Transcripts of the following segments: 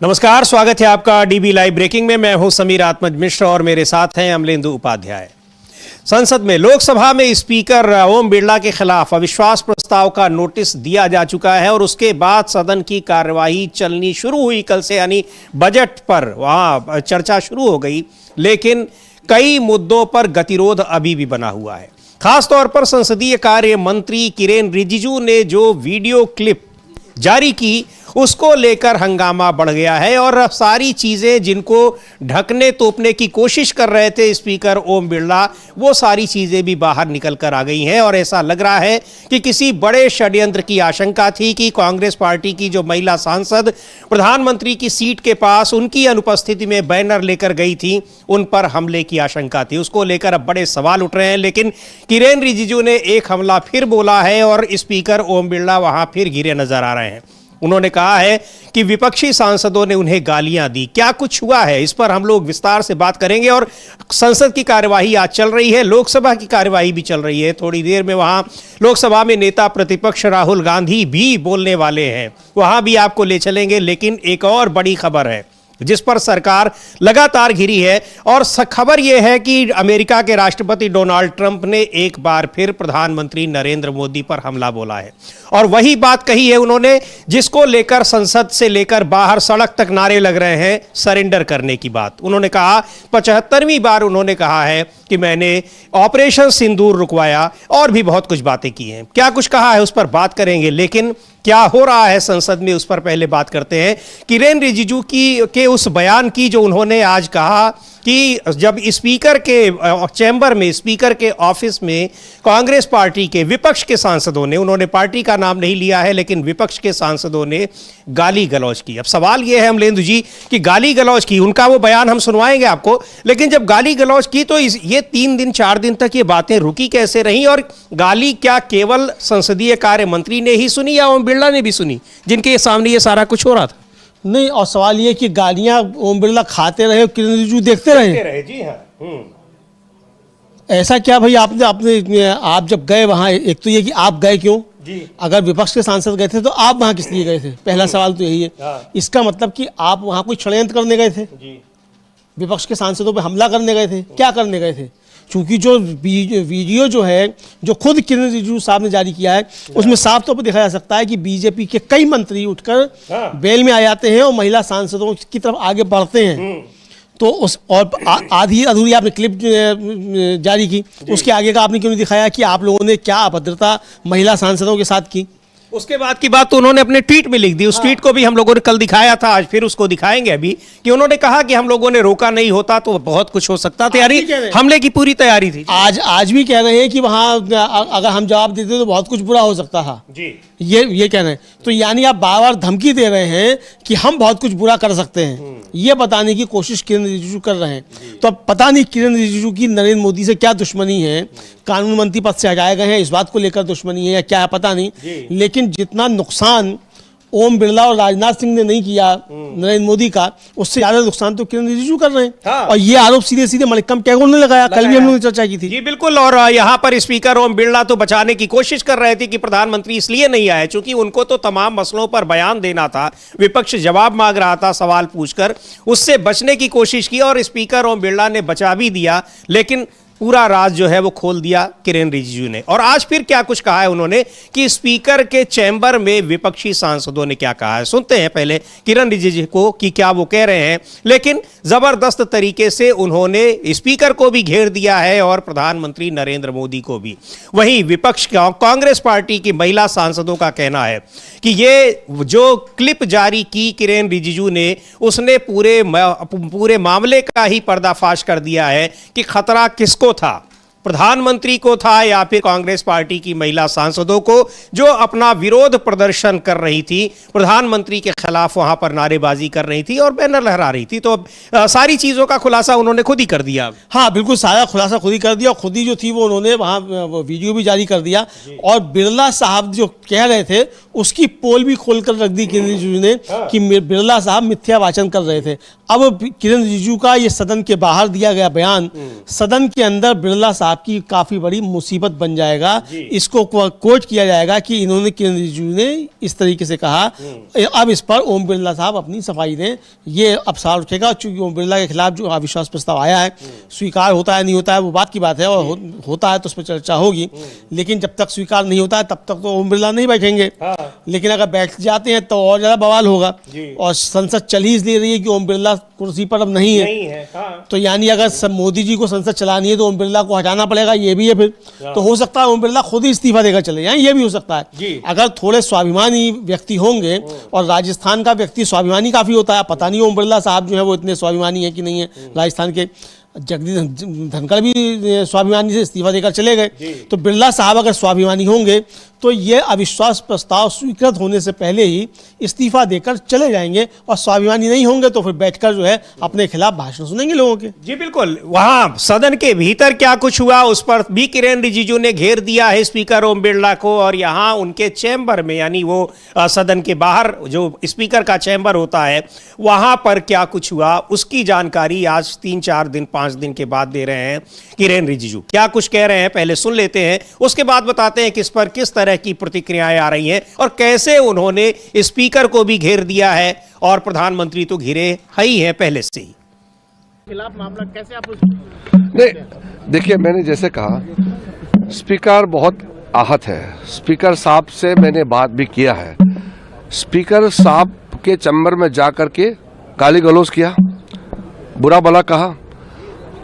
नमस्कार, स्वागत है आपका डीबी लाइव ब्रेकिंग में। मैं हूं समीर आत्मज मिश्र और मेरे साथ हैं अमलेंदु उपाध्याय। संसद में लोकसभा में स्पीकर ओम बिरला के खिलाफ अविश्वास प्रस्ताव का नोटिस दिया जा चुका है और उसके बाद सदन की कार्यवाही चलनी शुरू हुई कल से, यानी बजट पर वहां चर्चा शुरू हो गई। लेकिन कई मुद्दों पर गतिरोध अभी भी बना हुआ है। खासतौर पर संसदीय कार्य मंत्री किरेन रिजिजू ने जो वीडियो क्लिप जारी की उसको लेकर हंगामा बढ़ गया है और सारी चीजें जिनको ढकने तोपने की कोशिश कर रहे थे स्पीकर ओम बिरला, वो सारी चीजें भी बाहर निकल कर आ गई हैं। और ऐसा लग रहा है कि किसी बड़े षड्यंत्र की आशंका थी कि कांग्रेस पार्टी की जो महिला सांसद प्रधानमंत्री की सीट के पास उनकी अनुपस्थिति में बैनर लेकर गई थी, उन पर हमले की आशंका थी। उसको लेकर अब बड़े सवाल उठ रहे हैं। लेकिन किरेन रिजिजू ने एक हमला फिर बोला है और स्पीकर ओम बिरला वहां फिर घिरे नजर आ रहे हैं। उन्होंने कहा है कि विपक्षी सांसदों ने उन्हें गालियां दी। क्या कुछ हुआ है, इस पर हम लोग विस्तार से बात करेंगे। और संसद की कार्यवाही आज चल रही है, लोकसभा की कार्यवाही भी चल रही है। थोड़ी देर में वहां लोकसभा में नेता प्रतिपक्ष राहुल गांधी भी बोलने वाले हैं, वहां भी आपको ले चलेंगे। लेकिन एक और बड़ी खबर है जिस पर सरकार लगातार घिरी है, और खबर यह है कि अमेरिका के राष्ट्रपति डोनाल्ड ट्रंप ने एक बार फिर प्रधानमंत्री नरेंद्र मोदी पर हमला बोला है। और वही बात कही है उन्होंने जिसको लेकर संसद से लेकर बाहर सड़क तक नारे लग रहे हैं, सरेंडर करने की बात। उन्होंने कहा, 75वीं बार उन्होंने कहा है कि मैंने ऑपरेशन सिंदूर रुकवाया, और भी बहुत कुछ बातें की हैं। क्या कुछ कहा है उस पर बात करेंगे। लेकिन क्या हो रहा है संसद में, उस पर पहले बात करते हैं। किरेन रिजिजू के उस बयान की जो उन्होंने आज कहा कि जब स्पीकर के चैम्बर में, स्पीकर के ऑफिस में कांग्रेस पार्टी के विपक्ष के सांसदों ने, उन्होंने पार्टी का नाम नहीं लिया है लेकिन विपक्ष के सांसदों ने गाली गलौज की। अब सवाल यह है अमलेंदु जी कि गाली गलौज की, उनका वो बयान हम सुनवाएंगे आपको, लेकिन जब गाली गलौज की तो ये 3 दिन 4 दिन तक ये बातें रुकी कैसे रहीं? और गाली क्या केवल संसदीय कार्य मंत्री ने ही सुनी या ओम बिरला ने भी सुनी, जिनके सामने ये सारा कुछ हो रहा था? नहीं, और सवाल ये कि गालियां ओम बिरला खाते रहे, किरेन रिजिजू देखते रहे। जी हाँ। ऐसा क्या भाई, आप जब गए वहां, एक तो ये कि आप गए क्यों जी? अगर विपक्ष के सांसद गए थे तो आप वहां किस लिए गए थे? पहला सवाल तो यही है। हाँ। इसका मतलब कि आप वहां कोई षड्यंत्र करने गए थे जी? विपक्ष के सांसदों पे हमला करने गए थे? क्या करने गए थे? क्योंकि जो वीडियो जो है, जो खुद किरेन रिजिजू साहब ने जारी किया है, उसमें साफ तौर पर देखा जा सकता है कि बीजेपी के कई मंत्री उठकर बेल में आ जाते हैं और महिला सांसदों की तरफ आगे बढ़ते हैं। तो उस और आधी अधूरी आपने क्लिप जारी की, उसके आगे का आपने क्यों नहीं दिखाया कि आप लोगों ने क्या अभद्रता महिला सांसदों के साथ की? उसके बाद की बात तो उन्होंने अपने ट्वीट में लिख दी। उस ट्वीट को भी हम लोगों ने कल दिखाया था, आज फिर उसको दिखाएंगे अभी, कि उन्होंने कहा कि हम लोगों ने रोका नहीं होता तो बहुत कुछ हो सकता। तैयारी, हमले की पूरी तैयारी थी। आज भी कह रहे हैं कि वहां अगर हम जवाब देते तो बहुत कुछ बुरा हो सकता था जी, ये कह रहे हैं। तो यानी आप बार बार धमकी दे रहे हैं कि हम बहुत कुछ बुरा कर सकते हैं, ये बताने की कोशिश किरेन रिजिजू कर रहे हैं। तो अब पता नहीं किरेन रिजिजू की नरेंद्र मोदी से क्या दुश्मनी है, कानून मंत्री पद से हटाए गए हैं इस बात को लेकर दुश्मनी है या क्या है पता नहीं। लेकिन जितना नुकसान ओम बिरला और राजनाथ सिंह ने नहीं किया नरेंद्र मोदी का, उससे ज्यादा नुकसान तो किरेन रिजिजू कर रहे हैं। हाँ। और ये आरोप सीधे सीधे मलिक्कम टैगोर ने लगाया। कल भी हम लोगों ने चर्चा की थी जी, बिल्कुल। और यहाँ पर स्पीकर ओम बिरला तो बचाने की कोशिश कर रहे थे कि प्रधानमंत्री इसलिए नहीं आए क्योंकि उनको तो तमाम मसलों पर बयान देना था, विपक्ष जवाब मांग रहा था सवाल पूछकर, उससे बचने की कोशिश की और स्पीकर ओम बिरला ने बचा भी दिया। लेकिन पूरा राज जो है वो खोल दिया किरेन रिजिजू ने। और आज फिर क्या कुछ कहा है उन्होंने कि स्पीकर के चैम्बर में विपक्षी सांसदों ने क्या कहा है, सुनते हैं पहले किरेन रिजिजू को कि क्या वो कह रहे हैं। लेकिन जबरदस्त तरीके से उन्होंने स्पीकर को भी घेर दिया है और प्रधानमंत्री नरेंद्र मोदी को भी। वहीं विपक्ष कांग्रेस पार्टी की महिला सांसदों का कहना है कि ये जो क्लिप जारी की किरेन रिजिजू ने, उसने पूरे मामले का ही पर्दाफाश कर दिया है कि खतरा किसको था, प्रधानमंत्री को था या फिर कांग्रेस पार्टी की महिला सांसदों को, जो अपना विरोध प्रदर्शन कर रही थी, प्रधानमंत्री के खिलाफ वहां पर नारेबाजी कर रही थी और बैनर लहरा रही थी। तो सारी चीजों का खुलासा उन्होंने खुद ही कर दिया। हाँ बिल्कुल, सारा खुलासा खुद ही कर दिया। और खुद ही जो थी वो उन्होंने वहां वीडियो भी जारी कर दिया। और बिरला साहब जो कह रहे थे उसकी पोल भी खोलकर रख दी किरण रिजिजू ने कि बिरला साहब मिथ्या वाचन कर रहे थे। अब किरण रिजिजू का ये सदन के बाहर दिया गया बयान सदन के अंदर बिरला साहब की काफी बड़ी मुसीबत बन जाएगा। इसको कोट किया जाएगा कि इन्होंने, किरण रिजिजू ने इस तरीके से कहा। अब इस पर ओम बिरला साहब अपनी सफाई दें, ये अब सवाल उठेगा। चूंकि ओम बिरला के खिलाफ जो अविश्वास प्रस्ताव आया है, स्वीकार होता है नहीं होता है वो बात की बात है, और होता है तो उस पर चर्चा होगी। लेकिन जब तक स्वीकार नहीं होता है तब तक तो ओम बिरला नहीं बैठेंगे। लेकिन अगर बैठ जाते हैं तो और ज्यादा बवाल होगा। और संसद चल ही इसलिए रही है कि ओम बिरला कुर्सी पर अब नहीं है। तो यानी अगर मोदी जी को संसद चलानी है तो ओम बिरला को हटाना पड़ेगा, ये भी है। फिर तो हो सकता है ओम बिरला खुद ही इस्तीफा देकर चले जाएं, ये भी हो सकता है। अगर थोड़े स्वाभिमानी व्यक्ति होंगे, और राजस्थान का व्यक्ति स्वाभिमानी काफी होता है, पता नहीं ओम बिरला साहब जो है वो इतने स्वाभिमानी है कि नहीं है। राजस्थान के जगदीप धनखड़ भी स्वाभिमानी से इस्तीफा देकर चले गए। तो बिरला साहब अगर स्वाभिमानी होंगे तो ये अविश्वास प्रस्ताव स्वीकृत होने से पहले ही इस्तीफा देकर चले जाएंगे, और स्वाभिमानी नहीं होंगे तो फिर बैठकर जो है अपने खिलाफ भाषण सुनेंगे लोगों के। जी बिल्कुल, वहां सदन के भीतर क्या कुछ हुआ उस पर भी किरण रिजिजू ने घेर दिया है स्पीकर ओम बिरला को, और यहां उनके चैम्बर में, यानी वो सदन के बाहर जो स्पीकर का चैम्बर होता है वहां पर क्या कुछ हुआ उसकी जानकारी आज 3-4 दिन 5 दिन के बाद दे रहे हैं किरण रिजिजू। क्या कुछ कह रहे हैं पहले सुन लेते हैं, उसके बाद बताते हैं किस पर किस तरह की प्रतिक्रियाएं आ रही हैं और कैसे उन्होंने स्पीकर को भी घेर दिया है, और प्रधानमंत्री तो घिरे ही हैं पहले से ही। खिलाफ मामला कैसे आप नहीं, देखिए मैंने जैसे कहा स्पीकर बहुत आहत है। स्पीकर साहब से मैंने बात भी किया है। स्पीकर साहब के चैम्बर में जाकर के गाली गलौज किया, बुरा भला कहा,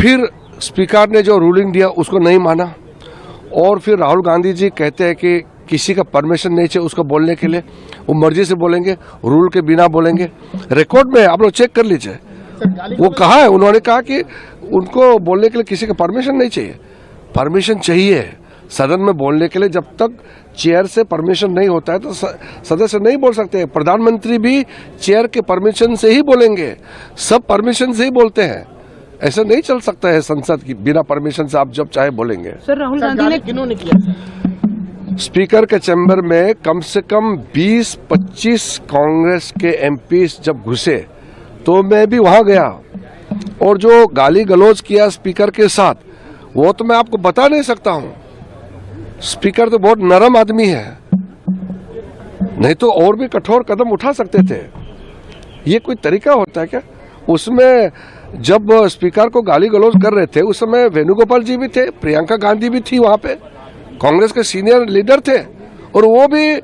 फिर स्पीकर ने जो रूलिंग दिया उसको नहीं माना, और फिर राहुल गांधी जी कहते हैं कि किसी का परमिशन नहीं चाहिए उसको बोलने के लिए, वो मर्जी से बोलेंगे, रूल के बिना बोलेंगे। रिकॉर्ड में आप लोग चेक कर लीजिए, वो कहा है, उन्होंने कहा कि उनको बोलने के लिए किसी का परमिशन नहीं चाहिए। परमिशन चाहिए सदन में बोलने के लिए, जब तक चेयर से परमिशन नहीं होता है तो सदस्य नहीं बोल सकते। प्रधानमंत्री भी चेयर के परमिशन से ही बोलेंगे, सब परमिशन से ही बोलते हैं। ऐसा नहीं चल सकता है संसद की, बिना परमिशन से आप जब चाहे बोलेंगे। सर राहुल गांधी ने किन्होंने किया? स्पीकर के चैम्बर में कम से कम 20-25 कांग्रेस के एमपी जब घुसे तो मैं भी वहां गया, और जो गाली गलौज किया स्पीकर के साथ वो तो मैं आपको बता नहीं सकता हूं। स्पीकर तो बहुत नरम आदमी है, नहीं तो और भी कठोर कदम उठा सकते थे। ये कोई तरीका होता है क्या? उसमें जब स्पीकर को गाली गलौज कर रहे थे उस समय वेणुगोपाल जी भी थे, प्रियंका गांधी भी थी वहां पे, कांग्रेस के सीनियर लीडर थे, और वो भी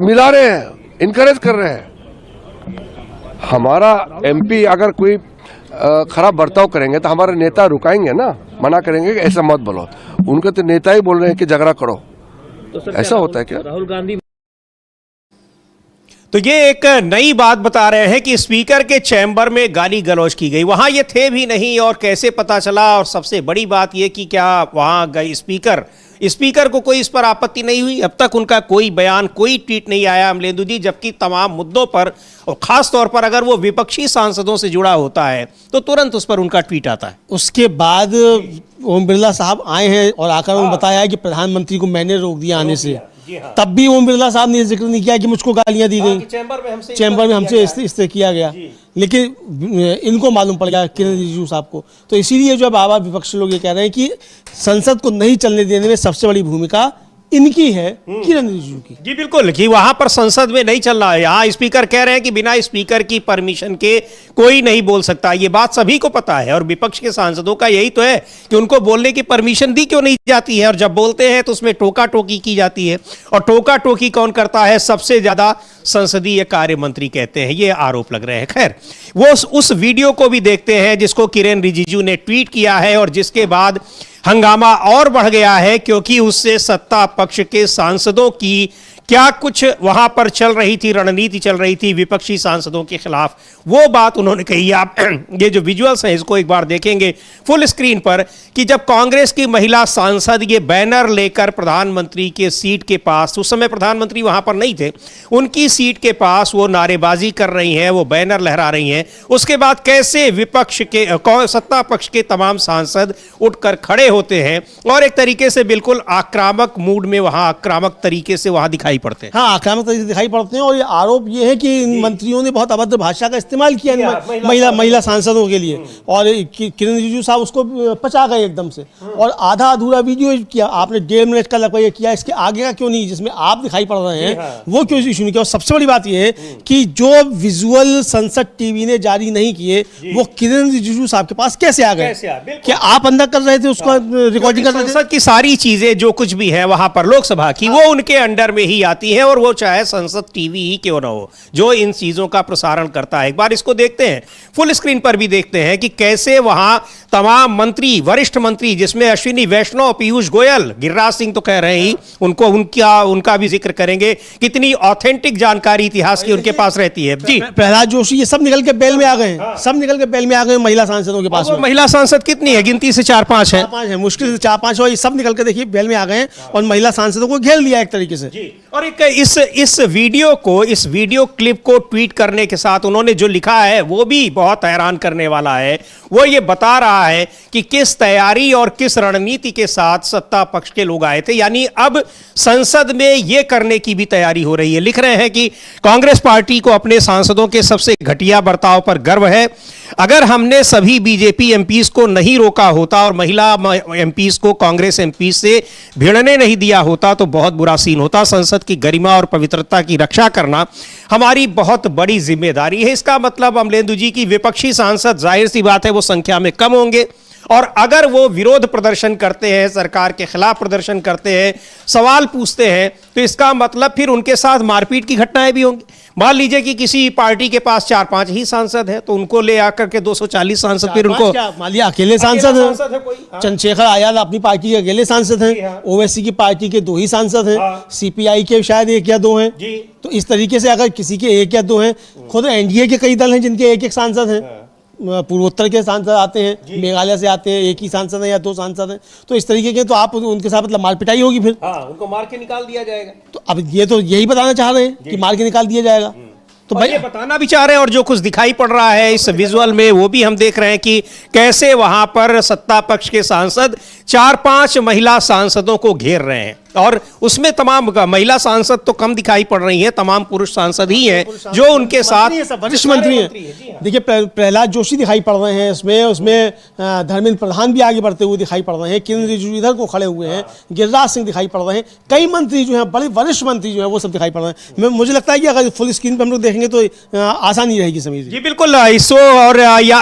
मिला रहे हैं, इनकरेज कर रहे हैं। हमारा एमपी अगर कोई खराब बर्ताव करेंगे तो हमारे नेता रुकाएंगे ना, मना करेंगे कि ऐसा मत बोलो। उनके तो नेता ही बोल रहे हैं कि झगड़ा करो। तो ऐसा होता है क्या? राहुल गांधी तो ये एक नई बात बता रहे हैं कि स्पीकर के चैम्बर में गाली गलौज की गई, वहां ये थे भी नहीं और कैसे पता चला। और सबसे बड़ी बात ये कि क्या वहां गए स्पीकर को कोई इस पर आपत्ति नहीं हुई? अब तक उनका कोई बयान, कोई ट्वीट नहीं आया अमलेंदु जी, जबकि तमाम मुद्दों पर, और खास तौर पर अगर वो विपक्षी सांसदों से जुड़ा होता है तो तुरंत उस पर उनका ट्वीट आता है। उसके बाद ओम बिरला साहब आए हैं और आकर उन्होंने बताया है कि प्रधानमंत्री को मैंने रोक दिया आने से। तब भी ओम बिरला साहब ने जिक्र नहीं किया कि मुझको गालियां दी गई, चैम्बर में हमसे इस तरह किया गया। लेकिन इनको मालूम पड़ गया किरण रिजिजू साहब को, तो इसीलिए जो बाबा विपक्षी लोग ये कह रहे हैं कि संसद को नहीं चलने देने में सबसे बड़ी भूमिका इनकी है, किरण रिजिजू की। जी बिल्कुल, कि वहां पर संसद में नहीं चल रहा है। यहाँ स्पीकर कह रहे हैं कि बिना स्पीकर की परमिशन के कोई नहीं बोल सकता। ये बात सभी को पता है, और विपक्ष के सांसदों का यही तो है कि उनको बोलने की परमिशन दी क्यों नहीं जाती है, और जब बोलते हैं तो उसमें टोका टोकी की जाती है। और टोका टोकी कौन करता है? सबसे ज्यादा संसदीय कार्य मंत्री कहते हैं, ये आरोप लग रहे हैं। खैर, वो उस वीडियो को भी देखते हैं जिसको किरण रिजिजू ने ट्वीट किया है, और जिसके बाद हंगामा और बढ़ गया है, क्योंकि उससे सत्ता पक्ष के सांसदों की क्या कुछ वहां पर चल रही थी, रणनीति चल रही थी विपक्षी सांसदों के खिलाफ, वो बात उन्होंने कही। आप ये जो विजुअल्स हैं इसको एक बार देखेंगे फुल स्क्रीन पर, कि जब कांग्रेस की महिला सांसद ये बैनर लेकर प्रधानमंत्री के सीट के पास, उस समय प्रधानमंत्री वहां पर नहीं थे, उनकी सीट के पास वो नारेबाजी कर रही हैं, वो बैनर लहरा रही हैं, उसके बाद कैसे विपक्ष के, सत्ता पक्ष के तमाम सांसद उठकर खड़े होते हैं और एक तरीके से बिल्कुल आक्रामक मूड में, वहां आक्रामक तरीके से वहां दिखाई दिखाई पड़ते हैं। हाँ, आक्रामक तरीके से दिखाई पड़ते हैं। और ये आरोप ये है कि इन मंत्रियों ने बहुत अभद्र भाषा का इस्तेमाल किया महिला सांसदों के लिए, और किरण रिजिजू साहब उसको पचा गए एकदम से, और आधा अधूरा वीडियो किया आपने, 1.5 मिनट का लगभग किया, इसके आगे का क्यों नहीं, जिसमें आप दिखाई पड़ रहे हैं वो क्यों इशू नहीं किया। और सबसे बड़ी बात यह है कि जो विजुअल संसद टीवी ने जारी नहीं किए वो किरण रिजिजू साहब के पास कैसे आ गए? क्या आप अंदर कर रहे थे उसका रिकॉर्डिंग कर रहे थे? संसद की सारी चीजें जो कुछ भी है वहां पर लोकसभा की, वो उनके अंडर में ही आती है, और वो चाहे संसद टीवी ही क्यों ना हो जो इन चीजों का प्रसारण करता है। एक बार इसको देखते हैं, फुल स्क्रीन पर भी देखते हैं कि कैसे वहां तमाम मंत्री, वरिष्ठ मंत्री, जिसमें अश्विनी वैष्णव, पीयूष गोयल, गिरिराज सिंह तो कह रहे ही, उनको उनका भी जिक्र करेंगे, कितनी ऑथेंटिक जानकारी इतिहास की उनके पास रहती है। जी, प्रहलाद जोशी, ये सब निकल के बेल में आ गए हैं, सब निकल के बेल में आ गए महिला सांसदों के पास। महिला सांसद कितनी है? गिनती से 4-5 है, मुश्किल से 4-5 हो, ये सब निकल के देखिए बेल में आ गए हैं और महिला सांसदों को घेर लिया एक तरीके से। जी। और एक इस वीडियो क्लिप को ट्वीट करने के साथ उन्होंने जो लिखा है वो भी बहुत हैरान करने वाला है। वो ये बता रहा है कि किस तैयारी और किस रणनीति के साथ सत्ता पक्ष के लोग आए थे, यानी अब संसद में ये करने की भी तैयारी हो रही है। लिख रहे हैं कि कांग्रेस पार्टी को अपने सांसदों के सबसे घटिया बर्ताव पर गर्व है। अगर हमने सभी बीजेपी एमपीज को नहीं रोका होता और महिला एमपीज को कांग्रेस एमपीज से भिड़ने नहीं दिया होता तो बहुत बुरा सीन होता। संसद की गरिमा और पवित्रता की रक्षा करना हमारी बहुत बड़ी जिम्मेदारी है। इसका मतलब अमलेंदु जी की विपक्षी सांसद, जाहिर सी बात है, वो संख्या में कम होंगे, और अगर वो विरोध प्रदर्शन करते हैं, सरकार के खिलाफ प्रदर्शन करते हैं, सवाल पूछते हैं, तो इसका मतलब फिर उनके साथ मारपीट की घटनाएं भी होंगी। मान लीजिए कि किसी पार्टी के पास 4-5 ही सांसद हैं, तो उनको ले आकर के 240 सांसद, फिर उनको मान लिया अकेले सांसद हैं, चंद्रशेखर आजाद अपनी पार्टी के अकेले सांसद हैं, ओवैसी की पार्टी के 2 ही सांसद हैं, सीपीआई के शायद 1 या 2 हैं। तो इस तरीके से अगर किसी के 1 या 2 हैं, खुद एनडीए के कई दल हैं जिनके 1-1 सांसद हैं, पूर्वोत्तर के सांसद आते हैं, मेघालय से आते हैं, 1 ही सांसद है या 2 सांसद हैं, तो इस तरीके के, तो आप उनके साथ मतलब मार पिटाई होगी, फिर उनको मार के निकाल दिया जाएगा। तो अब ये तो यही बताना चाह रहे हैं कि मार के निकाल दिया जाएगा। तो भाई ये बताना भी चाह रहे हैं, और जो कुछ दिखाई पड़ रहा है इस विजुअल में वो भी हम देख रहे हैं कि कैसे वहां पर सत्ता पक्ष के सांसद 4-5 महिला सांसदों को घेर रहे हैं, और उसमें तमाम महिला सांसद तो कम दिखाई पड़ रही हैं, तमाम पुरुष सांसद ही हैं जो उनके साथ वरिष्ठ मंत्री हैं। देखिए, प्रहलाद जोशी दिखाई पड़ रहे हैं उसमें धर्मेंद्र प्रधान भी आगे बढ़ते हुए दिखाई पड़ रहे हैं, किरण रिजिजू इधर को खड़े हुए हैं, गिरिराज सिंह दिखाई पड़ रहे हैं, कई मंत्री जो हैं, बड़े वरिष्ठ मंत्री जो हैं, वो सब दिखाई पड़ रहे हैं। मुझे लगता है कि अगर फुल स्क्रीन पर हम लोग देखेंगे तो आसानी रहेगी समीर जी। बिल्कुल,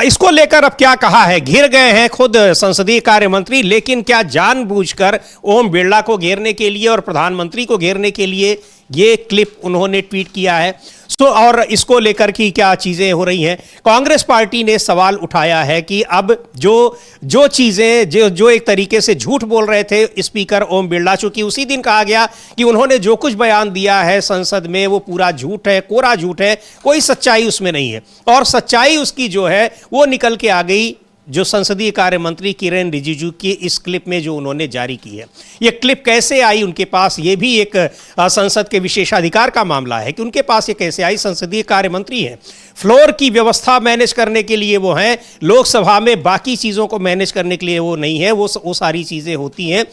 इसको लेकर अब क्या कहा है, घिर गए हैं खुद संसदीय कार्य मंत्री, लेकिन क्या जानबूझकर ओम बिरला को घेरने के लिए और प्रधानमंत्री को घेरने के लिए ये क्लिप उन्होंने ट्वीट किया है? और इसको लेकर की क्या चीजें हो रही हैं, कांग्रेस पार्टी ने सवाल उठाया है कि अब जो चीजें जो एक तरीके से झूठ बोल रहे थे स्पीकर ओम बिरला, चूंकि उसी दिन कहा गया कि उन्होंने जो कुछ बयान दिया है संसद में वो पूरा झूठ है, कोरा झूठ है, कोई सच्चाई उसमें नहीं है, और सच्चाई उसकी जो है वो निकल के आ गई जो संसदीय कार्य मंत्री किरण रिजिजू की इस क्लिप में जो उन्होंने जारी की है। ये क्लिप कैसे आई उनके पास, ये भी एक संसद के विशेषाधिकार का मामला है कि उनके पास ये कैसे आई। संसदीय कार्य मंत्री हैं, फ्लोर की व्यवस्था मैनेज करने के लिए वो हैं, लोकसभा में बाकी चीज़ों को मैनेज करने के लिए वो नहीं है, वो सारी चीज़ें होती हैं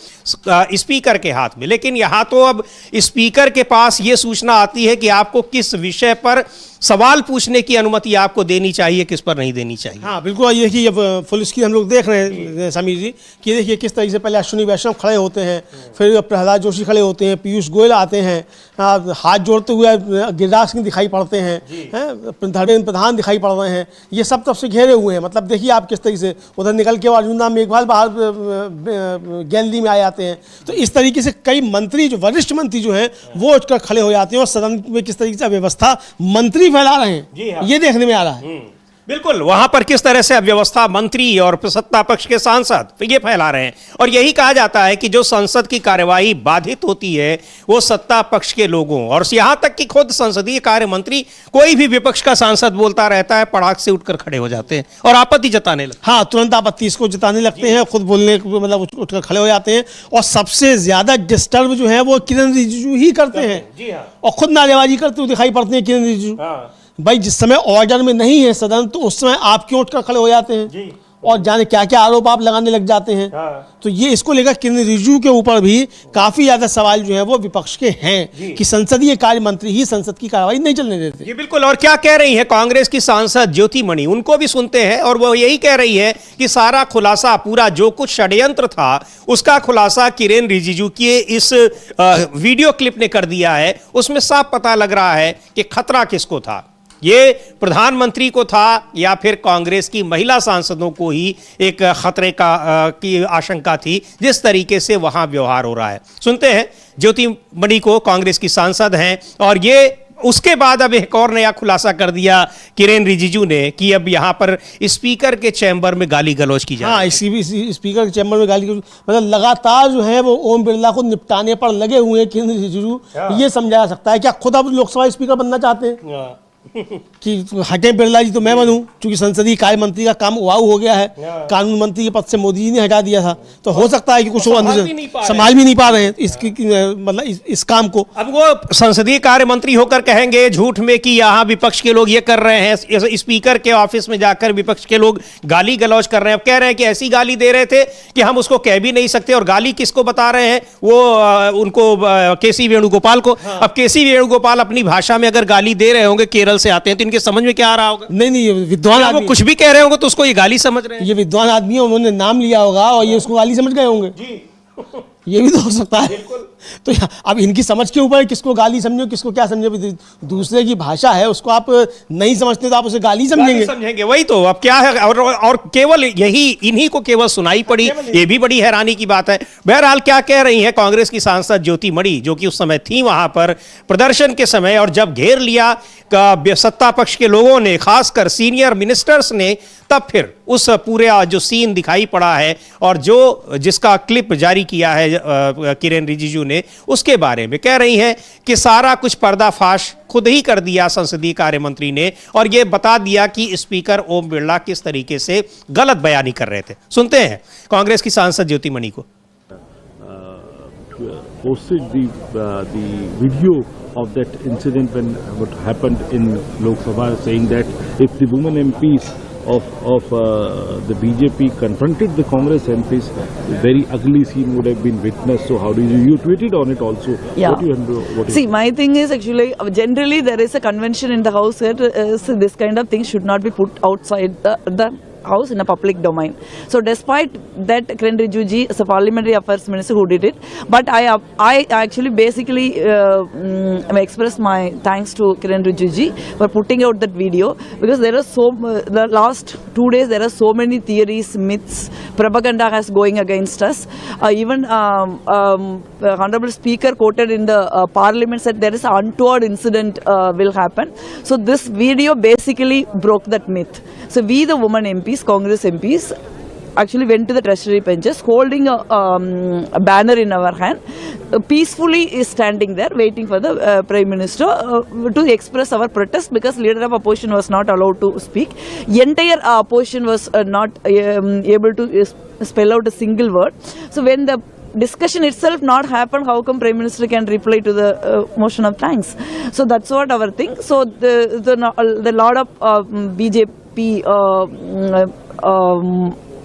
स्पीकर के हाथ में। लेकिन यहाँ तो अब स्पीकर के पास ये सूचना आती है कि आपको किस विषय पर सवाल पूछने की अनुमति आपको देनी चाहिए, किस पर नहीं देनी चाहिए। हाँ बिल्कुल, ये देखिए अब फुल स्क्रीन हम लोग देख रहे हैं समीर जी कि देखिए किस तरीके से पहले अश्विनी वैष्णव खड़े होते हैं, फिर प्रहलाद जोशी खड़े होते हैं, पीयूष गोयल आते हैं, हाथ जोड़ते हुए गिरिराज सिंह दिखाई पड़ते हैं, धर्मेंद्र प्रधान दिखाई पड़ रहे हैं, ये सब तब से घेरे हुए हैं। मतलब देखिए आप किस तरीके से उधर निकल के अर्जुन राम मेघवाल बाहर गैलरी में आ जाते हैं। तो इस तरीके से कई मंत्री जो वरिष्ठ मंत्री जो हैं वो उठकर खड़े हो जाते हैं और सदन में किस तरीके से व्यवस्था मंत्री फैला रहे हैं, ये देखने में आ रहा है। बिल्कुल, वहां पर किस तरह से अव्यवस्था मंत्री और सत्ता पक्ष के सांसद ये फैला रहे हैं। और यही कहा जाता है कि जो संसद की कार्यवाही बाधित होती है वो सत्ता पक्ष के लोगों, और यहां तक कि खुद संसदीय कार्य मंत्री, कोई भी विपक्ष का सांसद बोलता रहता है, पड़ाक से उठकर खड़े हो जाते हैं और आपत्ति जताने लगते हैं। हाँ, तुरंत आपत्ति इसको जताने लगते हैं, खुद बोलने मतलब उठकर खड़े हो जाते हैं। और सबसे ज्यादा डिस्टर्ब जो है वो किरण रिजिजू ही करते हैं, और खुद नारेबाजी करते हुए दिखाई पड़ते हैं किरण रिजिजू। भाई जिस समय ऑर्डर में नहीं है सदन, तो उस समय आप क्यों उठकर खड़े हो जाते हैं? और जाने क्या क्या आरोप आप लगाने लग जाते हैं। तो ये इसको लेकर किरण रिजिजू के ऊपर भी काफी ज्यादा सवाल जो है वो विपक्ष के हैं कि संसदीय कार्य मंत्री ही संसद की कार्रवाई नहीं चलने देते। जी बिल्कुल। और क्या कह रही है कांग्रेस की सांसद ज्योति मणि, उनको भी सुनते हैं और वो यही कह रही है कि सारा खुलासा, पूरा जो कुछ षड्यंत्र था उसका खुलासा किरण रिजिजू की इस वीडियो क्लिप ने कर दिया है। उसमें साफ पता लग रहा है कि खतरा किसको था, ये प्रधानमंत्री को था या फिर कांग्रेस की महिला सांसदों को ही एक खतरे की आशंका थी, जिस तरीके से वहां व्यवहार हो रहा है। सुनते हैं ज्योति मणि को, कांग्रेस की सांसद हैं, और ये उसके बाद अब एक और नया खुलासा कर दिया किरण रिजिजू ने कि अब यहां पर स्पीकर के चैम्बर में गाली गलौज की जाए। हाँ, इसी स्पीकर के चैम्बर में गाली गलौज, मतलब लगातार जो है वो ओम बिरला को निपटाने पर लगे हुए हैं किरण रिजिजू। ये समझा जा सकता है क्या खुद अब लोकसभा स्पीकर बनना चाहते हैं कि हटे बिरला जी तो मैं बनूं, क्योंकि संसदीय कार्य मंत्री का काम उबाऊ हो गया है, कानून मंत्री के पद से मोदी जी ने हटा दिया था, तो हो सकता है कि कुछ संभाल भी नहीं पा रहे हैं मतलब इस काम को। अब वो संसदीय कार्य मंत्री होकर कहेंगे झूठ में कि यहाँ विपक्ष के लोग ये कर रहे हैं, स्पीकर के ऑफिस में जाकर विपक्ष के लोग गाली गलौज कर रहे हैं। अब कह रहे हैं कि ऐसी गाली दे रहे थे कि हम उसको कह भी नहीं सकते, और गाली किसको बता रहे हैं, वो उनको केसी वेणुगोपाल को। अब केसी वेणुगोपाल अपनी भाषा में अगर गाली दे रहे होंगे, केरल से आते हैं, तो इनके समझ में क्या आ रहा होगा? नहीं, ये विद्वान आदमी, वो कुछ भी कह रहे होंगे तो उसको ये गाली समझ रहे हैं। ये विद्वान आदमी है, उन्होंने नाम लिया होगा और ये उसको गाली समझ गए होंगे। ये भी तो हो सकता है। तो अब इनकी समझ के ऊपर किसको गाली समझो, किसको क्या समझो। दूसरे की भाषा है, उसको आप नहीं समझते तो आप उसे गाली समझेंगे। वही तो अब क्या है। और केवल यही, इन्हीं को केवल सुनाई पड़ी, ये भी बड़ी हैरानी की बात है। बहरहाल क्या कह रही है कांग्रेस की सांसद ज्योति मणि, जो कि उस समय थी वहां पर प्रदर्शन के समय, और जब घेर लिया सत्ता पक्ष के लोगों ने, खासकर सीनियर मिनिस्टर्स ने, तब फिर उस पूरे जो सीन दिखाई पड़ा है और जिसका क्लिप जारी किया है किरण रिजिजू ने, उसके बारे में कह रही हैं कि सारा कुछ पर्दाफाश खुद ही कर दिया संसदीय कार्य मंत्री ने, और यह बता दिया कि स्पीकर ओम बिरला किस तरीके से गलत बयानी कर रहे थे। सुनते हैं कांग्रेस की सांसद ज्योति मणि को। Posted the video of that incident when what happened in Lok Sabha, saying that if the women MPs of the BJP confronted the Congress MPs, a very ugly scene would have been witnessed. So how do you tweeted on it also? Yeah. See, my thing is actually generally there is a convention in the house that this kind of thing should not be put outside the house in a public domain. So despite that, Kiren Rijiju is a parliamentary affairs minister who did it, but I actually basically expressed my thanks to Kiren Rijiju for putting out that video, because there are the last 2 days there are so many theories, myths, propaganda has going against us. Even Honorable Speaker quoted in the Parliament said there is an untoward incident will happen. So this video basically broke that myth. So we, the women MPs, Congress MPs, actually went to the treasury benches holding a banner in our hand, peacefully is standing there waiting for the Prime Minister to express our protest, because leader of opposition was not allowed to speak. Entire opposition was not able to spell out a single word. So when the discussion itself not happened, how come Prime Minister can reply to the motion of thanks? So that's what our thing. So the lot of BJP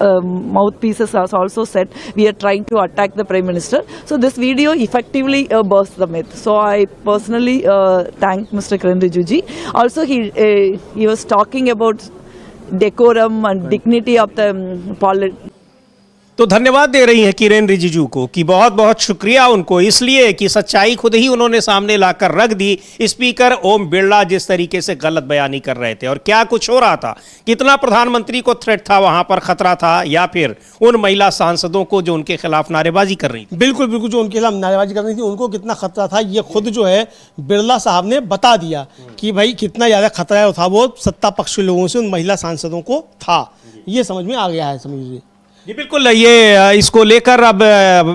mouthpieces has also said we are trying to attack the Prime Minister. So this video effectively burst the myth. So I personally thank Mr. Kiren Rijiju. Also he was talking about decorum and dignity of the politics. तो धन्यवाद दे रही हैं किरण रिजिजू को कि बहुत बहुत शुक्रिया उनको, इसलिए कि सच्चाई खुद ही उन्होंने सामने लाकर रख दी। स्पीकर ओम बिरला जिस तरीके से गलत बयानी कर रहे थे और क्या कुछ हो रहा था, कितना प्रधानमंत्री को थ्रेट था, वहां पर खतरा था, या फिर उन महिला सांसदों को जो उनके खिलाफ नारेबाजी कर रही थी। बिल्कुल बिल्कुल, जो उनके खिलाफ नारेबाजी कर रही थी उनको कितना खतरा था, ये खुद जो है बिरला साहब ने बता दिया कि भाई कितना ज़्यादा खतरा था वो सत्ता पक्ष के लोगों से उन महिला सांसदों को था। ये समझ में आ गया है, समझ लीजिए। जी बिल्कुल, ये इसको लेकर अब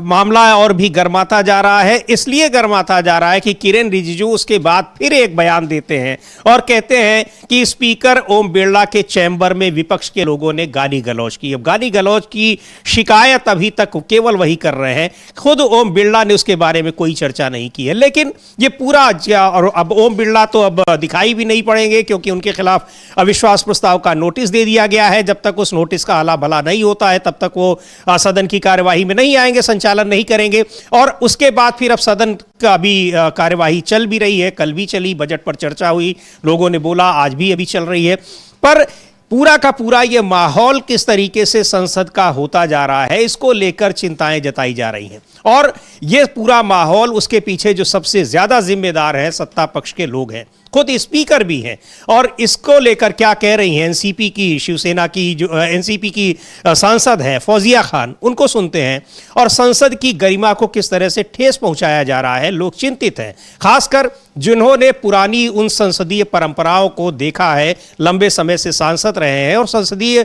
मामला और भी गर्माता जा रहा है। इसलिए गर्माता जा रहा है कि किरेन रिजिजू उसके बाद फिर एक बयान देते हैं और कहते हैं कि स्पीकर ओम बिरला के चैम्बर में विपक्ष के लोगों ने गाली गलौज की। अब गाली गलौज की शिकायत अभी तक केवल वही कर रहे हैं, खुद ओम बिरला ने उसके बारे में कोई चर्चा नहीं की है। लेकिन ये पूरा और अब ओम बिरला तो अब दिखाई भी नहीं पड़ेंगे क्योंकि उनके खिलाफ अविश्वास प्रस्ताव का नोटिस दे दिया गया है। जब तक उस नोटिस का आला भला नहीं होता है तब तक वो सदन की कार्यवाही में नहीं आएंगे, संचालन नहीं करेंगे। और उसके बाद फिर अब सदन का भी कार्यवाही चल भी रही है, कल भी चली, बजट पर चर्चा हुई, लोगों ने बोला, आज भी अभी चल रही है। पर पूरा का पूरा ये माहौल किस तरीके से संसद का होता जा रहा है, इसको लेकर चिंताएं जताई जा रही हैं। और ये पूरा माहौल, उसके पीछे जो सबसे ज्यादा जिम्मेदार है सत्ता पक्ष के लोग हैं, खुद स्पीकर भी हैं। और इसको लेकर क्या कह रही हैं एनसीपी की, शिवसेना की जो एनसीपी की सांसद हैं फौजिया खान, उनको सुनते हैं। और संसद की गरिमा को किस तरह से ठेस पहुंचाया जा रहा है, लोग चिंतित हैं, खासकर जिन्होंने पुरानी उन संसदीय परंपराओं को देखा है, लंबे समय से सांसद रहे हैं और संसदीय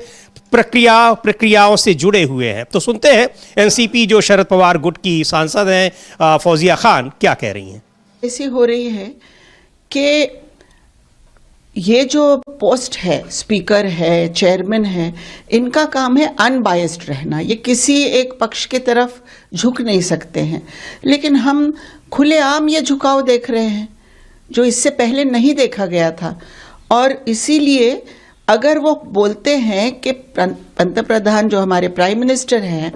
प्रक्रियाओं से जुड़े हुए हैं। तो सुनते हैं एनसीपी जो शरद पवार गुट की सांसद हैं फौजिया खान क्या कह रही हैं। ऐसी हो रही है कि ये जो पोस्ट है, स्पीकर है, चेयरमैन है, इनका काम है अनबायस्ड रहना। ये किसी एक पक्ष की तरफ झुक नहीं सकते हैं। लेकिन हम खुलेआम ये झुकाव देख रहे हैं जो इससे पहले नहीं देखा गया था। और इसीलिए अगर वो बोलते हैं कि पंतप्रधान जो हमारे प्राइम मिनिस्टर हैं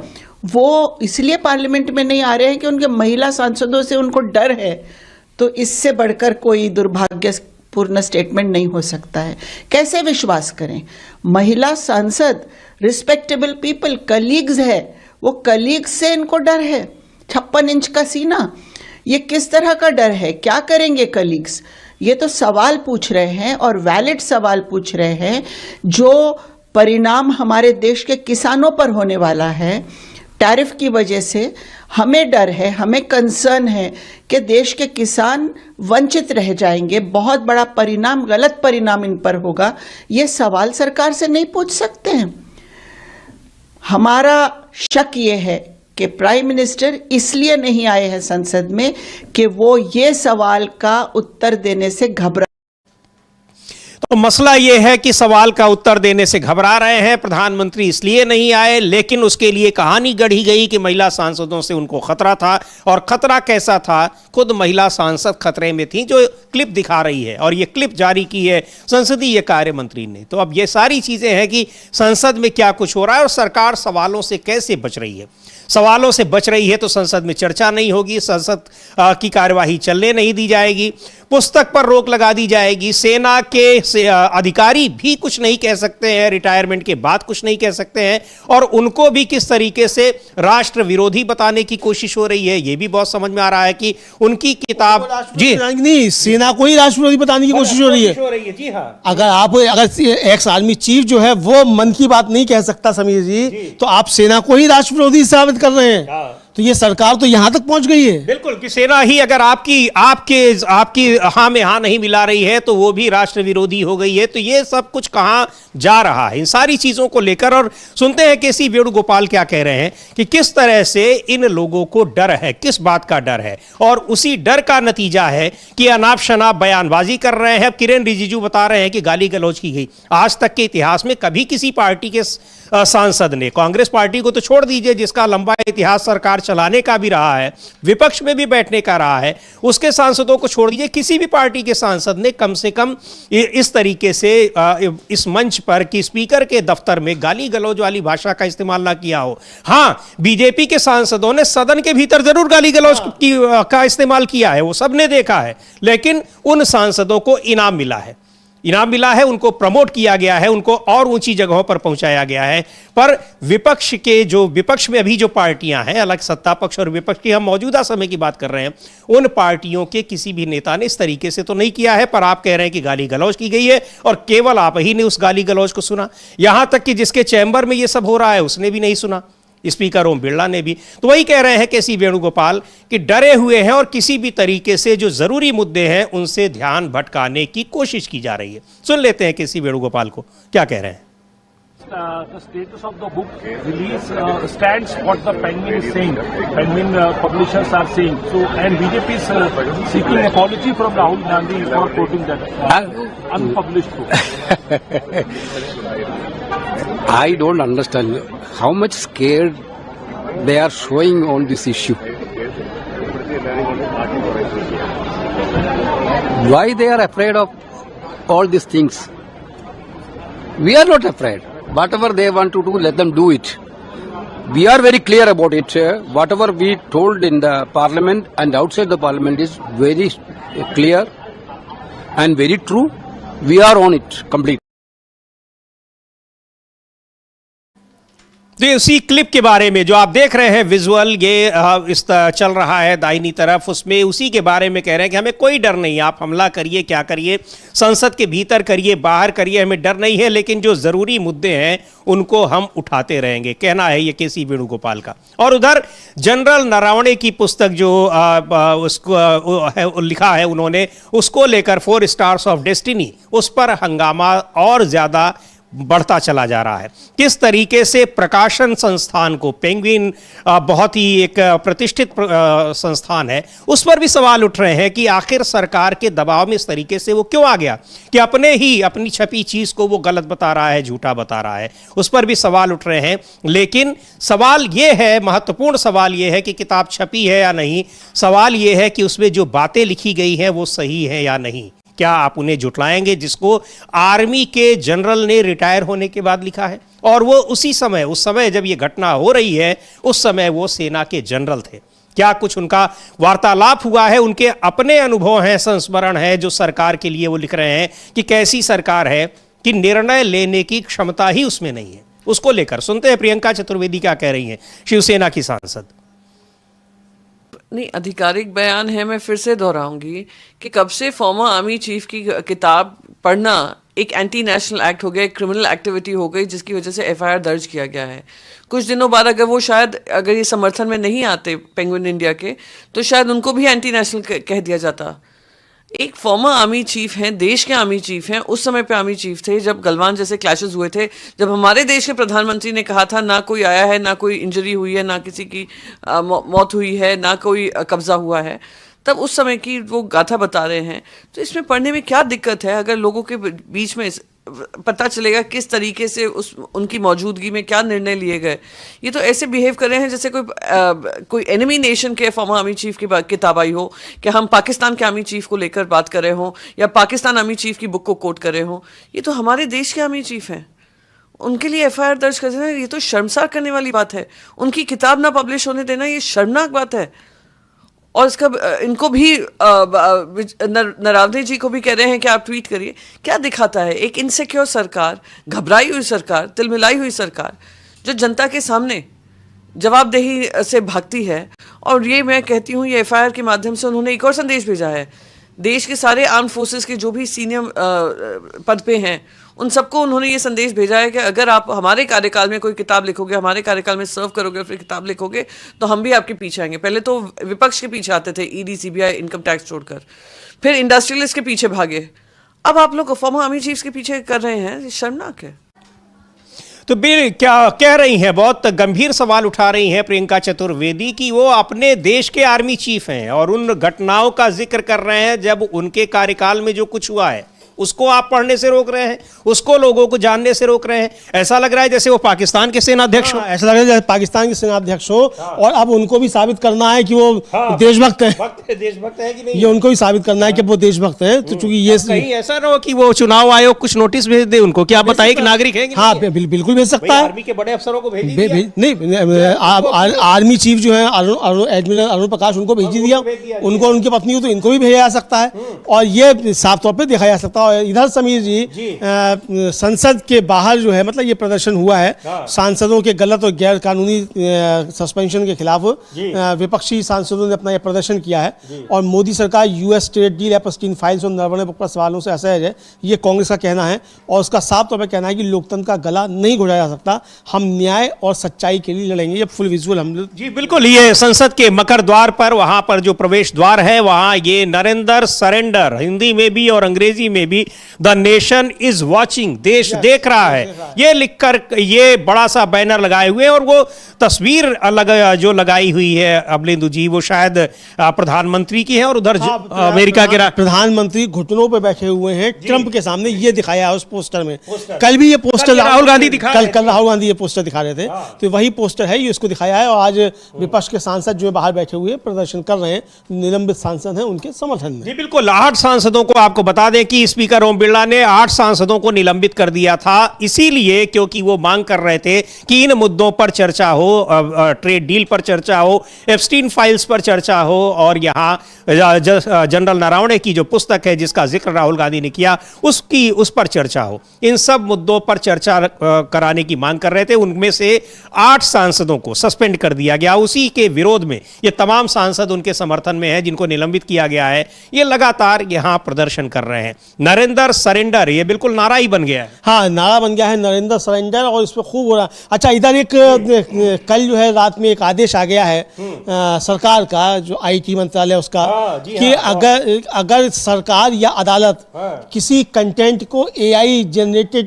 वो इसलिए पार्लियामेंट में नहीं आ रहे हैं कि उनके महिला सांसदों से उनको डर है, तो इससे बढ़कर कोई दुर्भाग्यपूर्ण स्टेटमेंट नहीं हो सकता है। कैसे विश्वास करें? महिला सांसद रिस्पेक्टेबल पीपल, कलीग्स है, वो कलीग्स से इनको डर है। 56 इंच का सीना, ये किस तरह का डर है? क्या करेंगे कलीग्स? ये तो सवाल पूछ रहे हैं और वैलिड सवाल पूछ रहे हैं जो परिणाम हमारे देश के किसानों पर होने वाला है। टैरिफ की वजह से हमें डर है, हमें कंसर्न है कि देश के किसान वंचित रह जाएंगे, बहुत बड़ा परिणाम, गलत परिणाम इन पर होगा। ये सवाल सरकार से नहीं पूछ सकते हैं। हमारा शक ये है कि प्राइम मिनिस्टर इसलिए नहीं आए हैं संसद में कि वो ये सवाल का उत्तर देने से घबरा। तो मसला यह है कि सवाल का उत्तर देने से घबरा रहे हैं, प्रधानमंत्री इसलिए नहीं आए। लेकिन उसके लिए कहानी गढ़ी गई कि महिला सांसदों से उनको खतरा था। और खतरा कैसा था? खुद महिला सांसद खतरे में थी, जो क्लिप दिखा रही है। और ये क्लिप जारी की है संसदीय कार्य मंत्री ने। तो अब ये सारी चीजें हैं कि संसद में क्या कुछ हो रहा है और सरकार सवालों से कैसे बच रही है। सवालों से बच रही है तो संसद में चर्चा नहीं होगी, संसद की कार्यवाही चलने नहीं दी जाएगी, पुस्तक पर रोक लगा दी जाएगी, सेना के अधिकारी भी कुछ नहीं कह सकते हैं, रिटायरमेंट के बाद कुछ नहीं कह सकते हैं। और उनको भी किस तरीके से राष्ट्र विरोधी बताने की कोशिश हो रही है, यह भी बहुत समझ में आ रहा है कि उनकी किताब जी नहीं, सेना को ही राष्ट्र विरोधी बताने की कोशिश हो रही है। जी हाँ, अगर एक्स आर्मी चीफ जो है वो मन की बात नहीं कह सकता समीर जी, तो आप सेना को ही राष्ट्र विरोधी साबित कर रहे हैं। तो ये सरकार तो यहां तक पहुंच गई है। बिल्कुल कि सेना ही अगर आपकी हाँ में हाँ नहीं मिला रही है तो वो भी राष्ट्र विरोधी हो गई है। तो ये सब कुछ कहां जा रहा है इन सारी चीजों को लेकर। और सुनते हैं केसी वेणुगोपाल क्या कह रहे हैं कि किस तरह से इन लोगों को डर है, किस बात का डर है। और उसी डर का नतीजा है कि अनाप शनाप बयानबाजी कर रहे हैं। किरेन रिजिजू बता रहे हैं कि गाली गलौज की गई। आज तक के इतिहास में कभी किसी पार्टी के सांसद ने, कांग्रेस पार्टी को तो छोड़ दीजिए जिसका लंबा इतिहास सरकार चलाने का भी रहा है, विपक्ष में भी बैठने का रहा है, उसके सांसदों को छोड़ दीजिए, किसी भी पार्टी के सांसद ने कम से कम इस तरीके से इस मंच पर कि स्पीकर के दफ्तर में गाली गलौज वाली भाषा का इस्तेमाल ना किया हो। हां, बीजेपी के सांसदों ने सदन के भीतर जरूर गाली गलौज का इस्तेमाल किया है, वो सबने देखा है। लेकिन उन सांसदों को इनाम मिला है, उनको प्रमोट किया गया है, उनको और ऊंची जगहों पर पहुंचाया गया है। पर विपक्ष में अभी जो पार्टियां हैं, अलग सत्ता पक्ष और विपक्ष की हम मौजूदा समय की बात कर रहे हैं, उन पार्टियों के किसी भी नेता ने इस तरीके से तो नहीं किया है। पर आप कह रहे हैं कि गाली गलौज की गई है और केवल आप ही ने उस गाली गलौज को सुना। यहां तक कि जिसके चैम्बर में यह सब हो रहा है उसने भी नहीं सुना, स्पीकर ओम बिरला ने भी। तो वही कह रहे हैं केसी वेणुगोपाल कि डरे हुए हैं और किसी भी तरीके से जो जरूरी मुद्दे हैं उनसे ध्यान भटकाने की कोशिश की जा रही है। सुन लेते हैं केसी वेणुगोपाल को क्या कह रहे हैं। the status of the book release stands what the Penguin is saying. Penguin publishers are saying. So, and BJP is seeking apology from Rahul Gandhi for quoting that unpublished book. I don't understand how much scared they are showing on this issue. Why they are afraid of all these things? We are not afraid. Whatever they want to do, let them do it. We are very clear about it. Whatever we told in the parliament and outside the parliament is very clear and very true. We are on it completely. तो उसी clip के बारे में जो आप देख रहे हैं विजुअल ये चल रहा है दाहिनी तरफ, उसमें उसी के बारे में कह रहे हैं कि हमें कोई डर नहीं, आप हमला करिए, क्या करिए, संसद के भीतर करिए, बाहर करिए, हमें डर नहीं है, लेकिन जो ज़रूरी मुद्दे हैं उनको हम उठाते रहेंगे। कहना है ये के सी वेणुगोपाल का। और उधर जनरल नरवणे की पुस्तक जो उसको लिखा है उन्होंने, उसको लेकर 4 स्टार्स ऑफ डेस्टिनी, उस पर हंगामा और ज़्यादा बढ़ता चला जा रहा है। किस तरीके से प्रकाशन संस्थान को, पेंगुइन बहुत ही एक प्रतिष्ठित संस्थान है, उस पर भी सवाल उठ रहे हैं कि आखिर सरकार के दबाव में इस तरीके से वो क्यों आ गया कि अपनी छपी चीज को वो गलत बता रहा है, झूठा बता रहा है। उस पर भी सवाल उठ रहे हैं। लेकिन सवाल ये है, महत्वपूर्ण सवाल ये है कि किताब छपी है या नहीं। सवाल ये है कि उसमें जो बातें लिखी गई हैं वो सही है या नहीं। क्या आप उन्हें जुटलाएंगे जिसको आर्मी के जनरल ने रिटायर होने के बाद लिखा है? और वो उस समय जब ये घटना हो रही है, उस समय वो सेना के जनरल थे। क्या कुछ उनका वार्तालाप हुआ है? उनके अपने अनुभव हैं, संस्मरण है जो सरकार के लिए वो लिख रहे हैं कि कैसी सरकार है कि निर्णय लेने की क्षमता ही उसमें नहीं है। उसको लेकर सुनते हैं प्रियंका चतुर्वेदी क्या कह रही हैं, शिवसेना की सांसद। नहीं, आधिकारिक बयान है, मैं फिर से दोहराऊंगी कि कब से फॉर्मर आर्मी चीफ की किताब पढ़ना एक एंटी नेशनल एक्ट हो गया, एक क्रिमिनल एक्टिविटी हो गई, जिसकी वजह से एफआईआर दर्ज किया गया है। कुछ दिनों बाद अगर ये समर्थन में नहीं आते पेंगुइन इंडिया के, तो शायद उनको भी एंटी नेशनल कह दिया जाता। एक फॉर्मर आर्मी चीफ हैं, देश के आर्मी चीफ हैं, उस समय पे आर्मी चीफ थे जब गलवान जैसे क्लैशेस हुए थे, जब हमारे देश के प्रधानमंत्री ने कहा था ना कोई आया है, ना कोई इंजरी हुई है, ना किसी की मौत हुई है, ना कोई कब्जा हुआ है, तब उस समय की वो गाथा बता रहे हैं। तो इसमें पढ़ने में क्या दिक्कत है अगर लोगों के बीच में पता चलेगा किस तरीके से उनकी मौजूदगी में क्या निर्णय लिए गए। ये तो ऐसे बिहेव कर रहे हैं जैसे कोई एनिमी नेशन के फॉर्मर आर्मी चीफ की किताब आई हो, कि हम पाकिस्तान के आर्मी चीफ को लेकर बात कर रहे हों या पाकिस्तान आर्मी चीफ की बुक को कोट कर रहे हों। ये तो हमारे देश के आर्मी चीफ हैं, उनके लिए एफआईआर दर्ज कर देना ये तो शर्मसार करने वाली बात है। उनकी किताब ना पब्लिश होने देना ये शर्मनाक बात है। और इसका इनको भी नरावने जी को भी कह रहे हैं कि आप ट्वीट करिए। क्या दिखाता है? एक इनसिक्योर सरकार, घबराई हुई सरकार, तिलमिलाई हुई सरकार जो जनता के सामने जवाबदेही से भागती है। और ये मैं कहती हूँ, ये एफआईआर के माध्यम से उन्होंने एक और संदेश भेजा है। देश के सारे आर्म फोर्सेस के जो भी सीनियर पद पे हैं, उन सबको उन्होंने ये संदेश भेजा है कि अगर आप हमारे कार्यकाल में कोई किताब लिखोगे, हमारे कार्यकाल में सर्व करोगे, फिर किताब लिखोगे, तो हम भी आपके पीछे आएंगे। पहले तो विपक्ष के पीछे आते थे, ईडी, सीबीआई, इनकम टैक्स छोड़कर, फिर इंडस्ट्रियलिस्ट के पीछे भागे, अब आप लोग फॉर्मर आर्मी चीफ्स के पीछे कर रहे हैं। ये शर्मनाक है। तो बिल क्या कह रही हैं, बहुत गंभीर सवाल उठा रही हैं प्रियंका चतुर्वेदी कि वो अपने देश के आर्मी चीफ हैं और उन घटनाओं का जिक्र कर रहे हैं जब उनके कार्यकाल में जो कुछ हुआ है उसको आप पढ़ने से रोक रहे हैं, उसको लोगों को जानने से रोक रहे हैं। ऐसा लग रहा है जैसे वो पाकिस्तान के सेनाध्यक्ष हो। ऐसा लग रहा है जैसे पाकिस्तान के सेनाध्यक्ष हो। और अब उनको भी साबित करना है कि वो देशभक्त है। देशभक्त है कि नहीं, ये उनको भी साबित करना है कि वो देशभक्त हैं। तो चूंकि ये कहीं ऐसा ना हो कि वो चुनाव आयोग कुछ नोटिस भेज दे उनको, क्या बताइए कि नागरिक है। हाँ, बिल्कुल भेज सकता है। आर्मी के बड़े अफसरों को नहीं, आर्मी चीफ जो है एडमिरल अरुण प्रकाश, उनको भेज दिया, उनको, उनकी पत्नी को, तो इनको भी भेजा जा सकता है। और ये साफ तौर पर देखा जा सकता है। इधर समीर जी, संसद के बाहर जो है, मतलब ये प्रदर्शन हुआ है सांसदों के गलत और गैर कानूनी सस्पेंशन के खिलाफ। विपक्षी सांसदों ने अपना ये प्रदर्शन किया है। और मोदी सरकार US trade deal, Epstein files और नरवणे बुक पर सवालों से असहज है, ये कांग्रेस का कहना है। और उसका साफ तौर पर कहना है कि लोकतंत्र का गला नहीं घोटा जा सकता, हम न्याय और सच्चाई के लिए लड़ेंगे। ये फुल विजुअल हम जी बिल्कुल, ये संसद के मकर द्वार पर, वहां पर जो प्रवेश द्वार है, वहां ये नरेंद्र सरेंडर हिंदी में भी और अंग्रेजी में भी जी, द नेशन इज वॉचिंग, देश देख रहा है, ये लिखकर ये बड़ा सा बैनर लगाए हुए हैं। और वो तस्वीर जो लगाई हुई है अमलेंदु जी, वो शायद प्रधानमंत्री की है और उधर अमेरिका के प्रधानमंत्री घुटनों पे बैठे हुए हैं ट्रंप के सामने, ये दिखाया है उस पोस्टर में। कल भी ये पोस्टर राहुल गांधी दिखा, कल राहुल गांधी ये पोस्टर दिखा रहे थे, तो वही पोस्टर है, ये इसको दिखाया है। और आज विपक्ष के सांसद जो बाहर बैठे हुए प्रदर्शन कर रहे हैं, निलंबित सांसद हैं, उनके समर्थन में। जी बिल्कुल, 8 सांसदों को, आपको बता दें कि स्पीकर ओम बिरला ने 8 सांसदों को निलंबित कर दिया था, इसीलिए क्योंकि वो मांग कर रहे थे कि इन मुद्दों पर चर्चा हो, ट्रेड डील पर चर्चा हो, एप्स्टीन फाइल्स पर चर्चा हो, और यहां जनरल नरवणे की जो पुस्तक है जिसका जिक्र राहुल गांधी ने किया, उस पर चर्चा हो। इन सब मुद्दों पर चर्चा कराने की मांग कर रहे थे। उनमें से 8 सांसदों को सस्पेंड कर दिया गया। उसी के विरोध में ये तमाम सांसद उनके समर्थन में हैं जिनको निलंबित किया गया है। ये लगातार यहां प्रदर्शन कर रहे हैं। नरेंद्र सरेंडर, ये बिल्कुल नारा ही बन गया है। हाँ, नारा बन गया है नरेंद्र सरेंडर, और इस पर खूब हो रहा। अच्छा, इधर एक कल जो है रात में एक आदेश आ गया है सरकार का, जो IT मंत्रालय उसका, कि अगर सरकार या अदालत किसी कंटेंट को AI जनरेटेड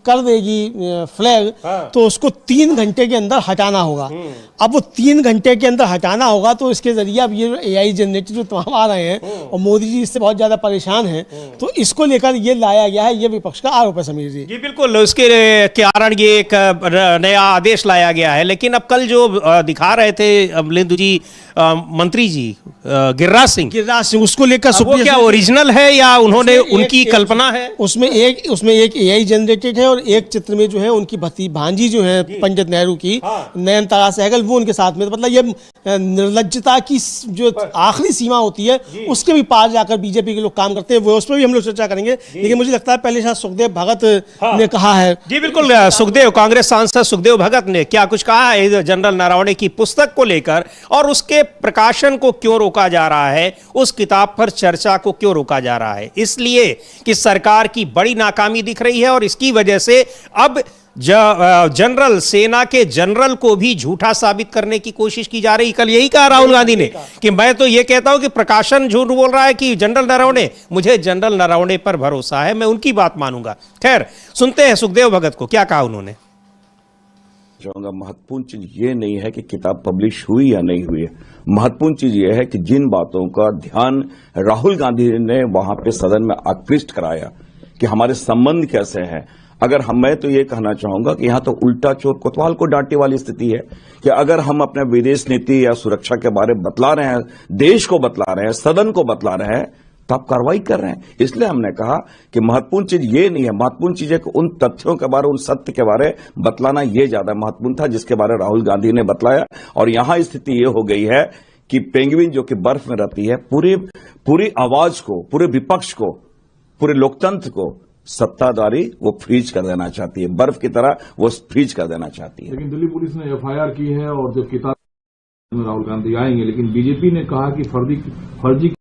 कर देगी फ्लैग, तो उसको 3 घंटे के अंदर हटाना होगा। अब वो 3 घंटे के अंदर हटाना होगा, तो इसके जरिए अब ये AI जनरेटेड जो तमाम आ रहे हैं, और मोदी जी इससे बहुत ज्यादा परेशान हैं, तो इसको लेकर ये लाया गया है, ये विपक्ष का आरोप है समीर जी। जी बिल्कुल, उसके कारण ये एक नया आदेश लाया गया है। लेकिन अब कल जो दिखा रहे थे अमलेंदु जी, मंत्री जी गिरिराज सिंह, उसको लेकर वो क्या ओरिजिनल है या उन्होंने उनकी कल्पना है? उसमें एक AI जनरेटेड है, और एक चित्र में जो है उनकी भांजी जो है पंडित नेहरू की, नयनतारा सहगल, वो उनके साथ में। मतलब ये निर्लज्जता की जो आखिरी सीमा होती है, उसके भी पार जाकर बीजेपी के लोग काम करते हैं। वो उस पर भी हम लोग चर्चा करेंगे, लेकिन मुझे लगता है पहले शायद सुखदेव भगत ने कहा है। जी बिल्कुल, सुखदेव, कांग्रेस सांसद सुखदेव भगत ने क्या कुछ कहा है जनरल नरवणे की पुस्तक को लेकर, और उसके प्रकाशन को क्यों रोका जा रहा है, उस किताब पर चर्चा को क्यों रोका जा रहा है? इसलिए कि सरकार की बड़ी नाकामी दिख रही है, और इसकी वजह से अब जनरल, सेना के जनरल को भी झूठा साबित करने की कोशिश की जा रही। कल यही कहा राहुल गांधी ने कि मैं तो ये कहता हूं कि प्रकाशन झूठ बोल रहा है कि जनरल नरवणे, मुझे जनरल नरवणे पर भरोसा है, मैं उनकी बात मानूंगा। खैर, सुनते हैं सुखदेव भगत को, क्या कहा उन्होंने। चाहूंगा, महत्वपूर्ण चीज ये नहीं है कि किताब पब्लिश हुई या नहीं हुई है। महत्वपूर्ण चीज ये है कि जिन बातों का ध्यान राहुल गांधी ने वहां पे सदन में आकृष्ट कराया कि हमारे संबंध कैसे हैं, अगर मैं तो ये कहना चाहूंगा कि यहां तो उल्टा चोर कोतवाल को डांटे वाली स्थिति है कि अगर हम अपने विदेश नीति या सुरक्षा के बारे में बतला रहे हैं, देश को बतला रहे हैं, सदन को बतला रहे हैं, तो आप कार्रवाई कर रहे हैं। इसलिए हमने कहा कि महत्वपूर्ण चीज ये नहीं है, महत्वपूर्ण चीज है कि उन तथ्यों के बारे, उन सत्य के बारे बतलाना ये ज्यादा महत्वपूर्ण था जिसके बारे राहुल गांधी ने बतलाया। और यहां स्थिति ये हो गई है कि पेंगुइन जो कि बर्फ में रहती है, पूरी आवाज को, पूरे विपक्ष को, पूरे लोकतंत्र को सत्ताधारी वो फ्रीज कर देना चाहती है, बर्फ की तरह वो फ्रीज कर देना चाहती है। लेकिन दिल्ली पुलिस ने FIR की है, और जब किताब राहुल गांधी आएंगे, लेकिन बीजेपी ने कहा कि फर्जी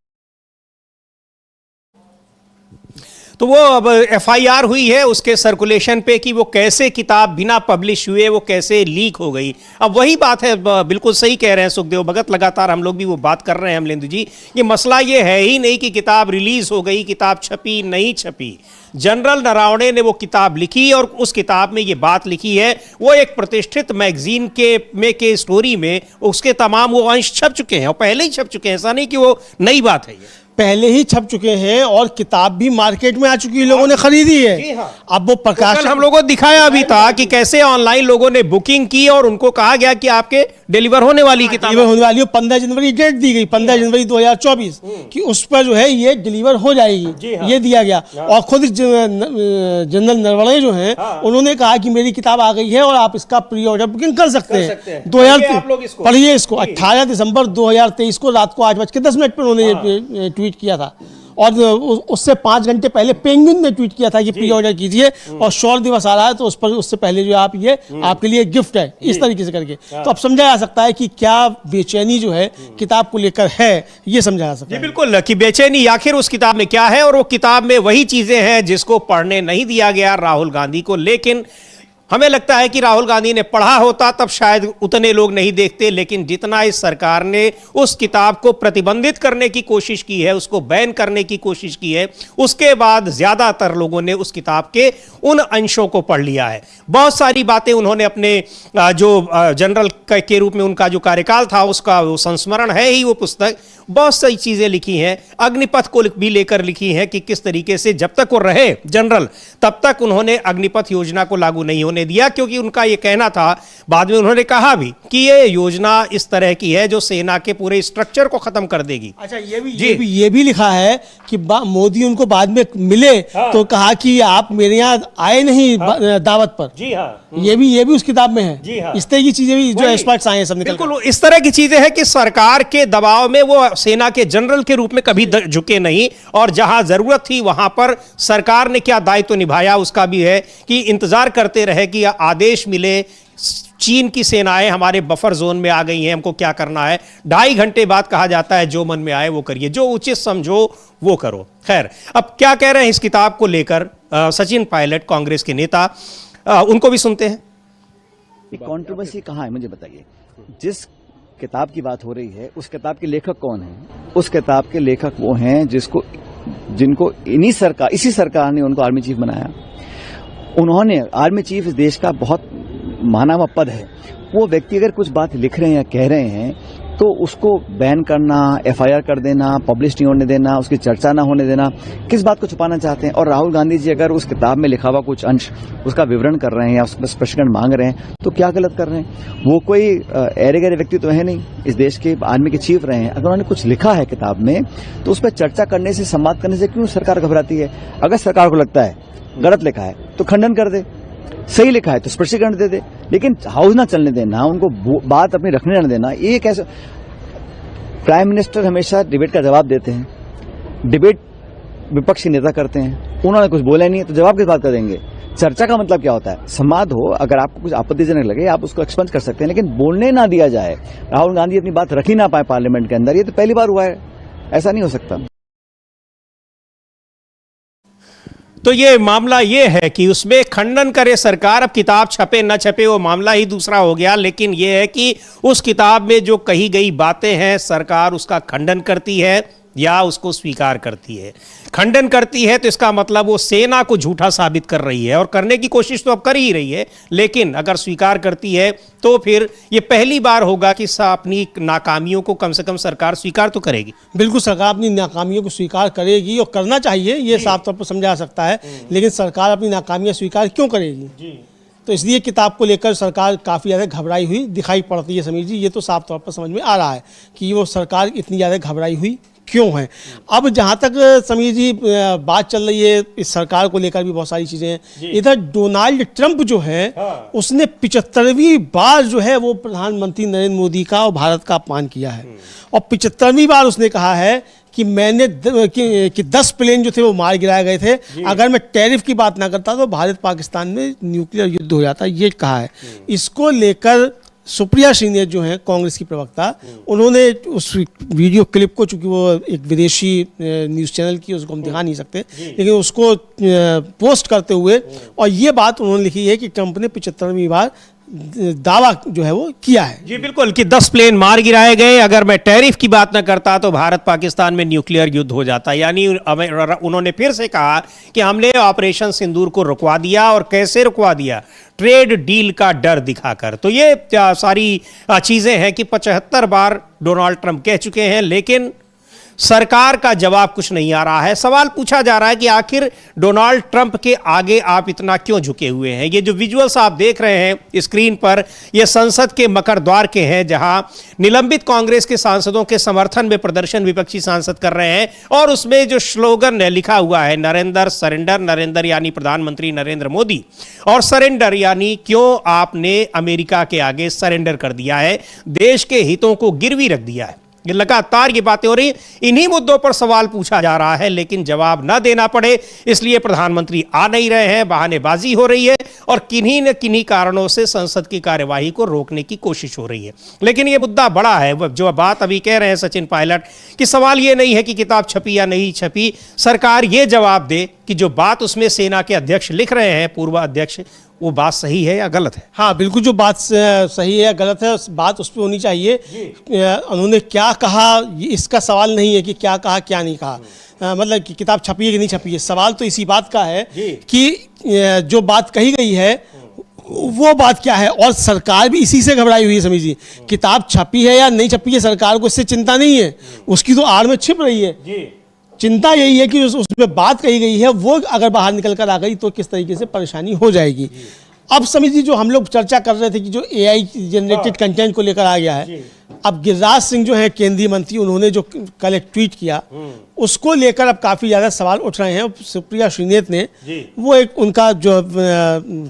तो वो अब FIR हुई है उसके सर्कुलेशन पे कि वो कैसे किताब बिना पब्लिश हुए वो कैसे लीक हो गई। अब वही बात है, बिल्कुल सही कह रहे हैं सुखदेव भगत, लगातार हम लोग भी वो बात कर रहे हैं अमलेंदु जी, कि मसला ये है ही नहीं कि किताब रिलीज हो गई, किताब छपी नहीं छपी। जनरल नरवणे ने वो किताब लिखी, और उस किताब में ये बात लिखी है, वो एक प्रतिष्ठित मैगजीन के स्टोरी में उसके तमाम वो अंश छप चुके हैं, और पहले ही छप चुके हैं, ऐसा नहीं कि वो नई बात है। ये पहले ही छप चुके हैं, और किताब भी मार्केट में आ चुकी है, लोगों ने खरीदी है। अब वो प्रकाशन, तो हम लोगों को दिखाया अभी था कि कैसे ऑनलाइन लोगों ने बुकिंग की, और उनको कहा गया कि आपके डिलीवर होने वाली किताब होने वाली, 15 जनवरी डेट दी गई, 15 जनवरी 2024 कि उस पर जो है ये डिलीवर हो जाएगी, ये दिया गया। और खुद जनरल नरवणे जो हैं, उन्होंने कहा कि मेरी किताब आ गई है और आप इसका प्री ऑर्डर बुकिंग कर सकते हैं। 2000 पढ़िए इसको, 18 दिसंबर 2023 को रात को 8:10 पर उन्होंने ट्वीट किया था, और उससे 5 घंटे पहले पेंगुइन ने ट्वीट किया था कि प्री ऑर्डर कीजिए, और शौर्य दिवस आ रहा है तो उस पर उससे पहले जो आप ये आपके लिए गिफ्ट है, इस तरीके से करके। तो अब समझा जा सकता है कि क्या बेचैनी जो है किताब को लेकर है, ये समझा जा सकता है। बिल्कुल, कि बेचैनी आखिर उस किताब में क्या है, और वो किताब में वही चीजें हैं जिसको पढ़ने नहीं दिया गया राहुल गांधी को। लेकिन हमें लगता है कि राहुल गांधी ने पढ़ा होता तब शायद उतने लोग नहीं देखते, लेकिन जितना इस सरकार ने उस किताब को प्रतिबंधित करने की कोशिश की है, उसको बैन करने की कोशिश की है, उसके बाद ज्यादातर लोगों ने उस किताब के उन अंशों को पढ़ लिया है। बहुत सारी बातें उन्होंने अपने जो जनरल के रूप में उनका जो कार्यकाल था उसका वो संस्मरण है ही वो पुस्तक, बहुत सारी चीजें लिखी हैं, अग्निपथ को भी लेकर लिखी हैं कि किस तरीके से जब तक वो रहे जनरल तब तक उन्होंने अग्निपथ योजना को लागू नहीं होने दिया, क्योंकि उनका ये कहना था, बाद में उन्होंने कहा भी कि ये योजना इस तरह की है जो सेना के पूरे स्ट्रक्चर को खत्म कर देगी। अच्छा, ये भी लिखा है कि मोदी उनको बाद में मिले तो कहा कि आप मेरे यहाँ आए नहीं दावत पर। जी हाँ, ये भी उस किताब में है। जी हाँ, इस तरह की चीजें भी जो एक्सपर्ट्स आए हैं सब निकल बिल्कुल इस तरह की चीजें हैं कि सरकार के दबाव में वो सेना के जनरल के रूप में कभी झुके नहीं, और जहां जरूरत थी वहां पर सरकार ने क्या दायित्व निभाया उसका भी है कि इंतजार करते रहे कि आदेश मिले, चीन की सेनाएं हमारे बफर जोन में आ गई हैं, हमको क्या करना है। 2.5 घंटे बाद कहा जाता है जो मन में आए वो करिए, जो उचित समझो वो करो। खैर, अब क्या कह रहे हैं इस किताब को लेकर सचिन पायलट, कांग्रेस के नेता, उनको भी सुनते हैं। कंट्रोवर्सी कहाँ है मुझे बताइए। जिस किताब की बात हो रही है उस किताब के लेखक कौन है? उस किताब के लेखक वो हैं जिनको इसी सरकार ने उनको आर्मी चीफ बनाया। उन्होंने आर्मी चीफ इस देश का बहुत माना हुआ पद है। वो व्यक्ति अगर कुछ बात लिख रहे हैं या कह रहे हैं तो उसको बैन करना, एफआईआर कर देना, पब्लिश नहीं होने देना, उसकी चर्चा ना होने देना, किस बात को छुपाना चाहते हैं? और राहुल गांधी जी अगर उस किताब में लिखा हुआ कुछ अंश उसका विवरण कर रहे हैं या उस पर स्पष्टीकरण मांग रहे हैं तो क्या गलत कर रहे हैं? वो कोई ऐरे गहरे व्यक्ति तो है नहीं, इस देश के आर्मी के चीफ रहे हैं। अगर उन्होंने कुछ लिखा है किताब में तो उस पर चर्चा करने से, संवाद करने से क्यों सरकार घबराती है? अगर सरकार को लगता है गलत लिखा है तो खंडन कर दे, सही लिखा है तो स्पष्टीकरण दे दे, लेकिन हाउस ना चलने देना, उनको बात अपनी रखने न देना। ये कैसे? प्राइम मिनिस्टर हमेशा डिबेट का जवाब देते हैं, डिबेट विपक्ष के नेता करते हैं, उन्होंने कुछ बोला नहीं है तो जवाब किस बात का देंगे? चर्चा का मतलब क्या होता है? संवाद हो, अगर आपको कुछ आपत्तिजनक लगे आप उसको एक्सपेंस कर सकते हैं, लेकिन बोलने ना दिया जाए, राहुल गांधी अपनी बात रख ही ना पाए पार्लियामेंट के अंदर, ये तो पहली बार हुआ है, ऐसा नहीं हो सकता। तो ये मामला ये है कि उसमें खंडन करे सरकार, अब किताब छपे न छपे वो मामला ही दूसरा हो गया, लेकिन ये है कि उस किताब में जो कही गई बातें हैं सरकार उसका खंडन करती है या उसको स्वीकार करती है। खंडन करती है तो इसका मतलब वो सेना को झूठा साबित कर रही है, और करने की कोशिश तो अब कर ही रही है, लेकिन अगर स्वीकार करती है तो फिर ये पहली बार होगा कि अपनी नाकामियों को कम से कम सरकार स्वीकार तो करेगी। बिल्कुल, सरकार अपनी नाकामियों को स्वीकार करेगी और करना चाहिए, ये साफ तौर पर समझा सकता है, लेकिन सरकार अपनी नाकामियां स्वीकार क्यों करेगी? तो इसलिए किताब को लेकर सरकार काफ़ी ज़्यादा घबराई हुई दिखाई पड़ती है। समीर जी, ये तो साफ तौर पर समझ में आ रहा है कि वो सरकार इतनी ज़्यादा घबराई हुई क्यों है। अब जहाँ तक समीर जी बात चल रही है इस सरकार को लेकर भी बहुत सारी चीज़ें हैं। इधर डोनाल्ड ट्रंप जो है उसने 75वीं बार जो है वो प्रधानमंत्री नरेंद्र मोदी का और भारत का अपमान किया है, और 75वीं बार उसने कहा है कि मैंने कि 10 प्लेन जो थे वो मार गिराए गए थे, अगर मैं टैरिफ की बात ना करता तो भारत पाकिस्तान में न्यूक्लियर युद्ध हो जाता, ये कहा है। इसको लेकर सुप्रिया श्रीनेत जो हैं कांग्रेस की प्रवक्ता, उन्होंने उस वीडियो क्लिप को, चूंकि वो एक विदेशी न्यूज़ चैनल की, उसको हम दिखा नहीं सकते, लेकिन उसको पोस्ट करते हुए और ये बात उन्होंने लिखी है कि ट्रंप ने 75वीं बार दावा जो है वो किया है। जी बिल्कुल, कि 10 प्लेन मार गिराए गए, अगर मैं टैरिफ की बात न करता तो भारत पाकिस्तान में न्यूक्लियर युद्ध हो जाता। यानी उन्होंने फिर से कहा कि हमने ऑपरेशन सिंदूर को रुकवा दिया, और कैसे रुकवा दिया? ट्रेड डील का डर दिखाकर। तो ये सारी चीजें हैं कि 75 बार डोनाल्ड ट्रंप कह चुके हैं, लेकिन सरकार का जवाब कुछ नहीं आ रहा है। सवाल पूछा जा रहा है कि आखिर डोनाल्ड ट्रंप के आगे आप इतना क्यों झुके हुए हैं? ये जो विजुअल्स आप देख रहे हैं स्क्रीन पर, ये संसद के मकर द्वार के हैं, जहां निलंबित कांग्रेस के सांसदों के समर्थन में प्रदर्शन विपक्षी सांसद कर रहे हैं, और उसमें जो स्लोगन लिखा हुआ है नरेंद्र सरेंडर, नरेंद्र यानी प्रधानमंत्री नरेंद्र मोदी, और सरेंडर यानी क्यों आपने अमेरिका के आगे सरेंडर कर दिया है, देश के हितों को गिरवी रख दिया है। ये लगातार ये बातें हो रही, इन्हीं मुद्दों पर सवाल पूछा जा रहा है, लेकिन जवाब ना देना पड़े इसलिए प्रधानमंत्री आ नहीं रहे हैं, बहानेबाजी हो रही है, और किन्हीं न किन्हीं कारणों से संसद की कार्यवाही को रोकने की कोशिश हो रही है। लेकिन ये मुद्दा बड़ा है, जो बात अभी कह रहे हैं सचिन पायलट, कि सवाल ये नहीं है कि किताब छपी या नहीं छपी, सरकार ये जवाब दे कि जो बात उसमें सेना के अध्यक्ष लिख रहे हैं, पूर्व अध्यक्ष, वो बात सही है या गलत है? हाँ बिल्कुल, जो बात सही है या गलत है बात उस पर होनी चाहिए। उन्होंने क्या कहा इसका सवाल नहीं है कि क्या कहा क्या नहीं कहा, मतलब कि किताब छपी है कि नहीं छपी है। सवाल तो इसी बात का है कि जो बात कही गई है वो बात क्या है, और सरकार भी इसी से घबराई हुई है। समझिए, किताब छपी है या नहीं छपी है, सरकार को इससे चिंता नहीं है, उसकी तो आड़ में छिप रही है। चिंता यही है कि उसमें बात कही गई है वो अगर बाहर निकल कर आ गई तो किस तरीके से परेशानी हो जाएगी। अब समझिए, जो हम लोग चर्चा कर रहे थे कि जो AI जनरेटेड कंटेंट को लेकर आ गया है, अब गिरिराज सिंह जो है केंद्रीय मंत्री, उन्होंने जो कल एक ट्वीट किया उसको लेकर अब काफ़ी ज़्यादा सवाल उठ रहे हैं। सुप्रिया श्रीनेत ने वो एक उनका जो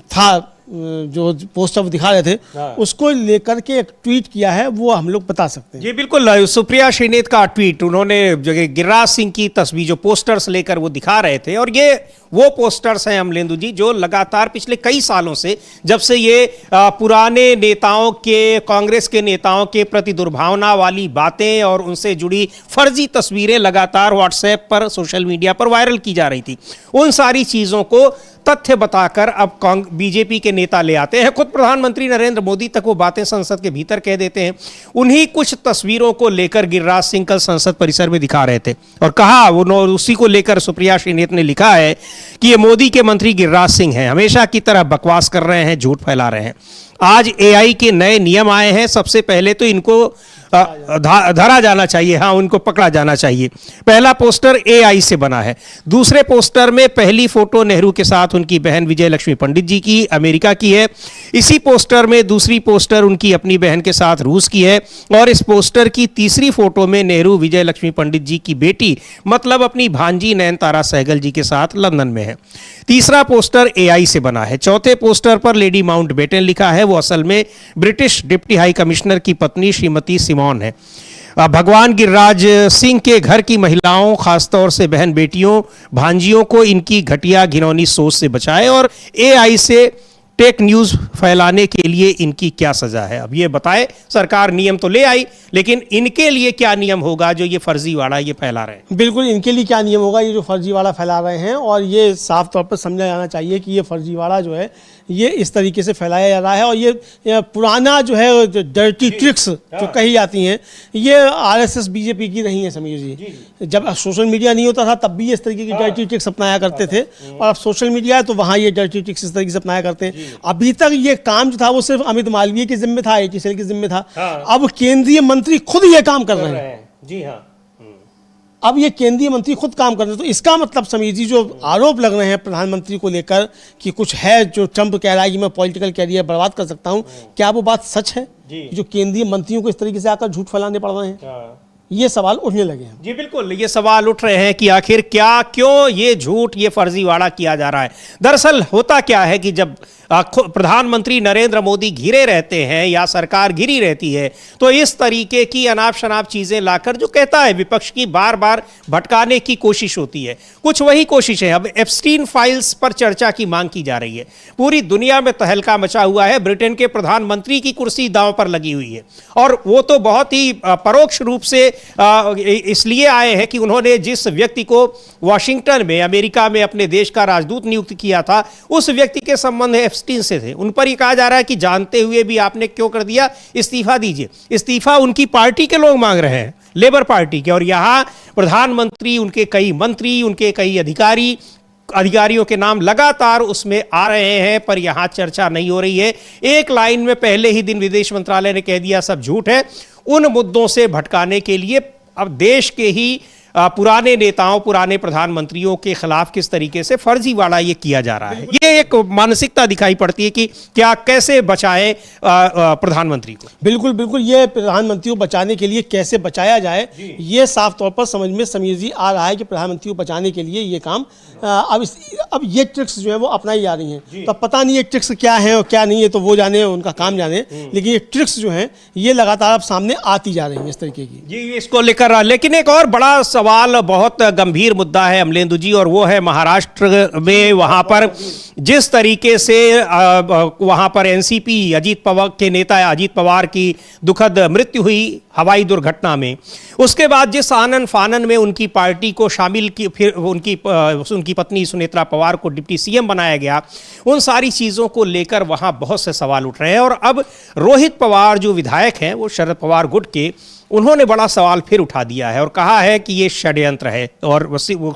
था जो पोस्टर दिखा रहे थे उसको लेकर के एक ट्वीट किया है, वो हम लोग बता सकते हैं। जी बिल्कुल, सुप्रिया श्रीनेत का ट्वीट, उन्होंने जो गिरिराज सिंह की तस्वीर जो पोस्टर्स लेकर वो दिखा रहे थे, और ये वो पोस्टर्स हैं अमलेंदु जी जो लगातार पिछले कई सालों से, जब से ये पुराने नेताओं के, कांग्रेस के नेताओं के प्रति दुर्भावना वाली बातें और उनसे जुड़ी फर्जी तस्वीरें लगातार व्हाट्सएप पर, सोशल मीडिया पर वायरल की जा रही थी, उन सारी चीजों को तथ्य बताकर अब बीजेपी के नेता ले आते हैं। खुद प्रधानमंत्री नरेंद्र मोदी तक वो बातें संसद के भीतर कह देते हैं। उन्हीं कुछ तस्वीरों को लेकर गिरिराज सिंह कल संसद परिसर में दिखा रहे थे और कहा, वो उसी को लेकर सुप्रिया श्रीनेत ने लिखा है कि ये मोदी के मंत्री गिरिराज सिंह हैं, हमेशा की तरह बकवास कर रहे हैं, झूठ फैला रहे हैं। आज AI के नए नियम आए हैं, सबसे पहले तो इनको धरा जाना चाहिए, हाँ उनको पकड़ा जाना चाहिए। पहला पोस्टर AI से बना है, दूसरे पोस्टर में पहली फोटो नेहरू के साथ उनकी बहन विजय लक्ष्मी पंडित जी की, अमेरिका की है। इसी पोस्टर में दूसरी पोस्टर उनकी अपनी बहन के साथ रूस की है, और इस पोस्टर की तीसरी फोटो में नेहरू विजय लक्ष्मी पंडित जी की बेटी, मतलब अपनी भांजी नयनतारा सहगल जी के साथ लंदन में है। तीसरा पोस्टर AI से बना है। चौथे पोस्टर पर लेडी माउंटबेटन लिखा है, वो असल में ब्रिटिश डिप्टी हाई कमिश्नर की पत्नी श्रीमती सिमोन है। भगवान गिरिराज सिंह के घर की महिलाओं, खासतौर से बहन बेटियों, भांजियों को इनकी घटिया घिनौनी सोच से बचाएं, और AI से टेक न्यूज फैलाने के लिए इनकी क्या सजा है। अब ये बताए, सरकार नियम तो ले आई, लेकिन इनके लिए क्या नियम होगा जो ये फर्जीवाड़ा ये फैला रहे हैं? बिल्कुल, इनके लिए क्या नियम होगा, ये जो फर्जीवाड़ा फैला रहे हैं, और ये साफ तौर पर समझा जाना चाहिए कि ये फर्जीवाड़ा जो है ये इस तरीके से फैलाया जा रहा है। और ये पुराना जो है डर्टी ट्रिक्स जो कही जाती हैं, ये RSS BJP की नहीं है समीर जी। जब सोशल मीडिया नहीं होता था तब भी इस तरीके की डर्टी ट्रिक्स अपनाया करते थे, और अब सोशल मीडिया है तो वहाँ ये डर्टी ट्रिक्स इस तरीके से अपनाया करते हैं। अभी तक ये काम जो था वो सिर्फ अमित मालवीय के जिम्मे था, IT सेल के जिम्मे था। अब केंद्रीय मंत्री खुद ये काम कर रहे हैं। जी हाँ, अब ये केंद्रीय मंत्री खुद काम कर रहे हैं, तो इसका मतलब समीर जी जो आरोप लग रहे हैं प्रधानमंत्री को लेकर कि कुछ है जो ट्रंप कह रहा है कि मैं पॉलिटिकल कैरियर बर्बाद कर सकता हूं, क्या वो बात सच है? जो केंद्रीय मंत्रियों को इस तरीके से आकर झूठ फैलाने पड़ रहे हैं, ये सवाल उठने लगे हैं। जी बिल्कुल, ये सवाल उठ रहे हैं कि आखिर क्या, क्यों ये झूठ, ये फर्जीवाड़ा किया जा रहा है। दरअसल होता क्या है कि जब प्रधानमंत्री नरेंद्र मोदी घिरे रहते हैं या सरकार घिरी रहती है, तो इस तरीके की अनाप शनाप चीजें लाकर, जो कहता है विपक्ष की, बार बार भटकाने की कोशिश होती है। कुछ वही कोशिश है। अब एप्स्टीन फाइल्स पर चर्चा की मांग की जा रही है, पूरी दुनिया में तहलका मचा हुआ है, ब्रिटेन के प्रधानमंत्री की कुर्सी दांव पर लगी हुई है, और वो तो बहुत ही परोक्ष रूप से इसलिए आए हैं कि उन्होंने जिस व्यक्ति को वॉशिंगटन में, अमेरिका में अपने देश का राजदूत नियुक्त किया था, उस व्यक्ति के संबंध एप्स्टीन से थे। उन पर यह कहा जा रहा है कि जानते हुए भी आपने क्यों कर दिया, इस्तीफा दीजिए। इस्तीफा उनकी पार्टी के लोग मांग रहे हैं, लेबर पार्टी के, और यहां प्रधानमंत्री, उनके कई मंत्री, उनके कई अधिकारियों के नाम लगातार उसमें आ रहे हैं, पर यहां चर्चा नहीं हो रही है। एक लाइन में पहले ही दिन विदेश मंत्रालय ने कह दिया सब झूठ है। उन मुद्दों से भटकाने के लिए अब देश के ही पुराने नेताओं, पुराने प्रधानमंत्रियों के खिलाफ किस तरीके से फर्जीवाड़ा ये किया जा रहा है, ये एक मानसिकता दिखाई पड़ती है कि क्या, कैसे बचाएं प्रधानमंत्री को। बिल्कुल बिल्कुल, ये प्रधानमंत्री को बचाने के लिए कैसे बचाया जाए, ये साफ तौर पर समझ में समीर जी आ रहा है कि प्रधानमंत्री को बचाने के लिए ये काम अब ये ट्रिक्स जो है वो अपनाई जा रही हैं। तो पता नहीं ये ट्रिक्स क्या है और क्या नहीं है, तो वो जाने, उनका काम जाने, लेकिन ये ट्रिक्स जो हैं ये लगातार अब सामने आती जा रही हैं इस तरीके की। जी, इसको लेकर लेकिन एक और बड़ा सवाल, बहुत गंभीर मुद्दा है अमलेंदु जी, और वो है महाराष्ट्र में, वहां पर जिस तरीके से वहां पर एनसीपी अजीत पवार के नेता अजीत पवार की दुखद मृत्यु हुई, हवाई दुर्घटना में, उसके बाद जिस आनन फानन में उनकी पार्टी को शामिल की, फिर उनकी पत्नी सुनेत्रा पवार को डिप्टी सीएम बनाया गया, उन सारी चीज़ों को लेकर वहाँ बहुत से सवाल उठ रहे हैं। और अब रोहित पवार जो विधायक हैं, वो शरद पवार गुट के, उन्होंने बड़ा सवाल फिर उठा दिया है और कहा है कि ये षड्यंत्र है और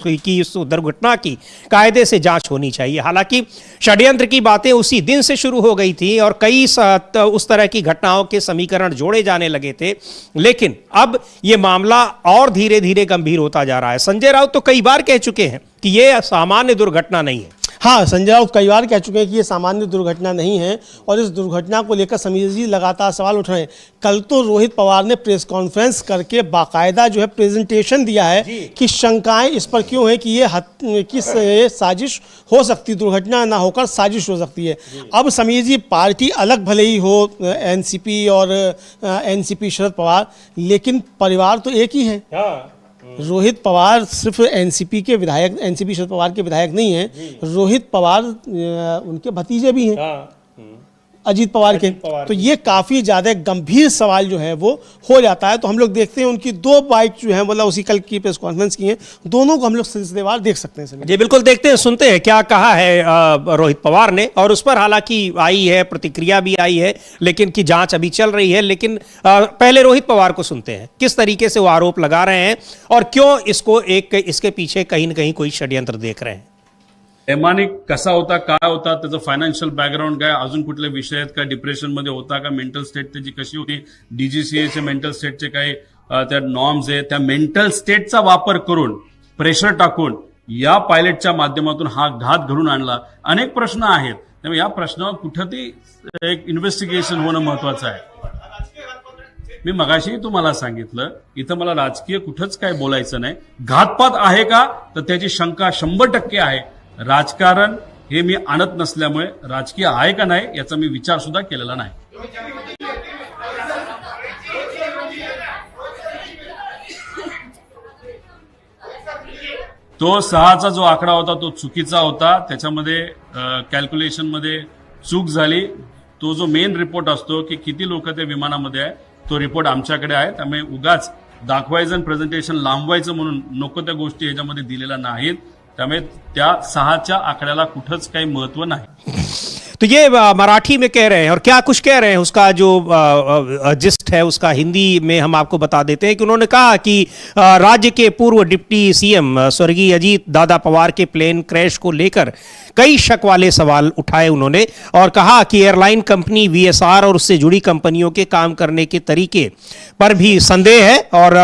कि इस दुर्घटना की कायदे से जांच होनी चाहिए। हालांकि षड्यंत्र की बातें उसी दिन से शुरू हो गई थी और कई उस तरह की घटनाओं के समीकरण जोड़े जाने लगे थे, लेकिन अब ये मामला और धीरे धीरे गंभीर होता जा रहा है। संजय राउत तो कई बार कह चुके हैं कि ये सामान्य दुर्घटना नहीं है। हाँ, संजय राउत कई बार कह चुके हैं कि ये सामान्य दुर्घटना नहीं है और इस दुर्घटना को लेकर समीर जी लगातार सवाल उठ रहे हैं। कल तो रोहित पवार ने प्रेस कॉन्फ्रेंस करके बाकायदा जो है प्रेजेंटेशन दिया है कि शंकाएं इस पर क्यों है कि ये साजिश हो सकती, दुर्घटना ना होकर साजिश हो सकती है। अब समीर जी, पार्टी अलग भले ही हो, एनसीपी और एनसीपी शरद पवार, लेकिन परिवार तो एक ही है। रोहित पवार सिर्फ एनसीपी के विधायक, एनसीपी शरद पवार के विधायक नहीं हैं, रोहित पवार उनके भतीजे भी हैं, अजीत पवार के। तो ये काफी ज्यादा गंभीर सवाल जो है वो हो जाता है। तो हम लोग देखते हैं उनकी 2 बाइट जो है, मतलब उसी कल की प्रेस कॉन्फ्रेंस की हैं, दोनों को हम लोग सिलसिलेवार देख सकते हैं। जी बिल्कुल, देखते हैं, सुनते हैं क्या कहा है रोहित पवार ने। और उस पर हालांकि आई है, प्रतिक्रिया भी आई है, लेकिन की जांच अभी चल रही है। लेकिन पहले रोहित पवार को सुनते हैं, किस तरीके से वो आरोप लगा रहे हैं और क्यों इसके पीछे कहीं ना कहीं कोई षड्यंत्र देख रहे हैं। एमानी कसा होता, काय होता, त्याचं फायनान्शियल बॅकग्राऊंड काय, अजून कुठले विषय आहेत का, डिप्रेशन मध्ये होता का, मेंटल स्टेट त्याची कशी होती, डीजीसीएचे मेंटल स्टेटचे काही त्या नॉर्म्स आहेत, त्या मेंटल स्टेटचा वापर करून, प्रेशर टाकून या पायलटच्या माध्यमातून हा घात घडून आणला। अनेक प्रश्न आहेत, त्यामुळे या प्रश्नावर कुठेतरी एक इन्व्हेस्टिगेशन होणं महत्वाचं आहे। मी मगाशी तुम्हाला सांगितलं, इथं मला राजकीय कुठंच काय बोलायचं नाही। घातपात आहे का, तर त्याची शंका 100% आहे। राजकारण हे मी आणत नसल्यामुळे राजकीय आहे का नाही याचा मी विचार सुद्धा केलेला नाही। तो 6चा जो आकडा होता तो चुकीचा होता, त्याच्यामध्ये कॅल्क्युलेशन मध्ये चूक झाली। तो जो मेन रिपोर्ट असतो की किती लोक त्या विमानामध्ये आहे, तो रिपोर्ट आमच्याकडे आहे। त्यामुळे उगाच दाखवायचं आणि प्रेझेंटेशन लांबवायचं म्हणून नको त्या गोष्टी याच्यामध्ये दिलेल्या नाहीत। त्यामुळे त्या 6च्या आकड्याला कुठंच काही महत्व नाही। तो ये मराठी में कह रहे हैं और क्या कुछ कह रहे हैं, उसका जो जिस्ट है उसका हिंदी में हम आपको बता देते हैं कि उन्होंने कहा कि राज्य के पूर्व डिप्टी सीएम स्वर्गीय अजीत दादा पवार के प्लेन क्रैश को लेकर कई शक वाले सवाल उठाए उन्होंने और कहा कि एयरलाइन कंपनी वीएसआर और उससे जुड़ी कंपनियों के काम करने के तरीके पर भी संदेह है। और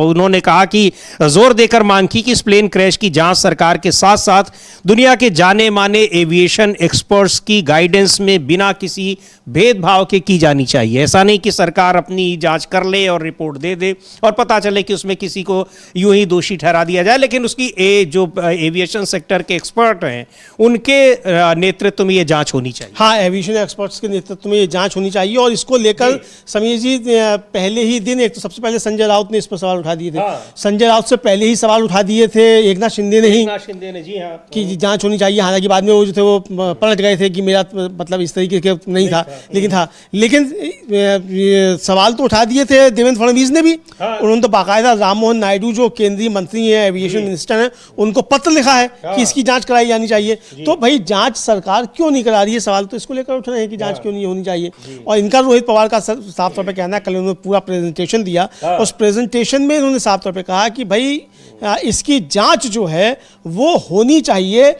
उन्होंने कहा कि जोर देकर मांग की कि इस प्लेन क्रैश की जांच सरकार के साथ साथ दुनिया के जाने माने एविएशन एक्सपर्ट्स की गाइडेंस में बिना किसी भेदभाव के की जानी चाहिए। ऐसा नहीं कि सरकार अपनी जांच कर ले और रिपोर्ट दे दे और पता चले कि उसमें किसी को यूं ही दोषी ठहरा दिया जाए, लेकिन उसकी जो एविएशन सेक्टर के एक्सपर्ट हैं उनके नेतृत्व में ये जांच होनी चाहिए। हाँ, एविएशन एक्सपर्ट्स के नेतृत्व में ये जांच होनी चाहिए। और इसको लेकर समीर जी, पहले ही दिन एक तो सबसे पहले संजय राउत ने इस पर सवाल उठा दिए थे। संजय राउत से पहले ही सवाल उठा दिए थे एकनाथ शिंदे ने ही, जी हाँ, कि जांच होनी चाहिए। हालांकि बाद में वो जो थे वो पलट गए थे कि मेरा मतलब इस तरीके के नहीं था, लेकिन सवाल तो उठा दिए थे देवेंद्र फडणवीस ने भी। उन्होंने तो बाकायदा राम मोहन नायडू जो केंद्रीय मंत्री हैं, एविएशन मिनिस्टर हैं, उनको पत्र लिखा है कि इसकी जांच कराई जानी चाहिए। तो भाई जांच सरकार क्यों नहीं करा रही है, सवाल तो इसको लेकर उठ रहे हैं कि जांच क्यों नहीं होनी चाहिए। और इनका रोहित पवार का साफ तौर पर कहना है, कल उन्होंने पूरा प्रेजेंटेशन दिया, उस प्रेजेंटेशन में उन्होंने साफ तौर पर कहा कि भाई इसकी जांच जो है वो होनी चाहिए,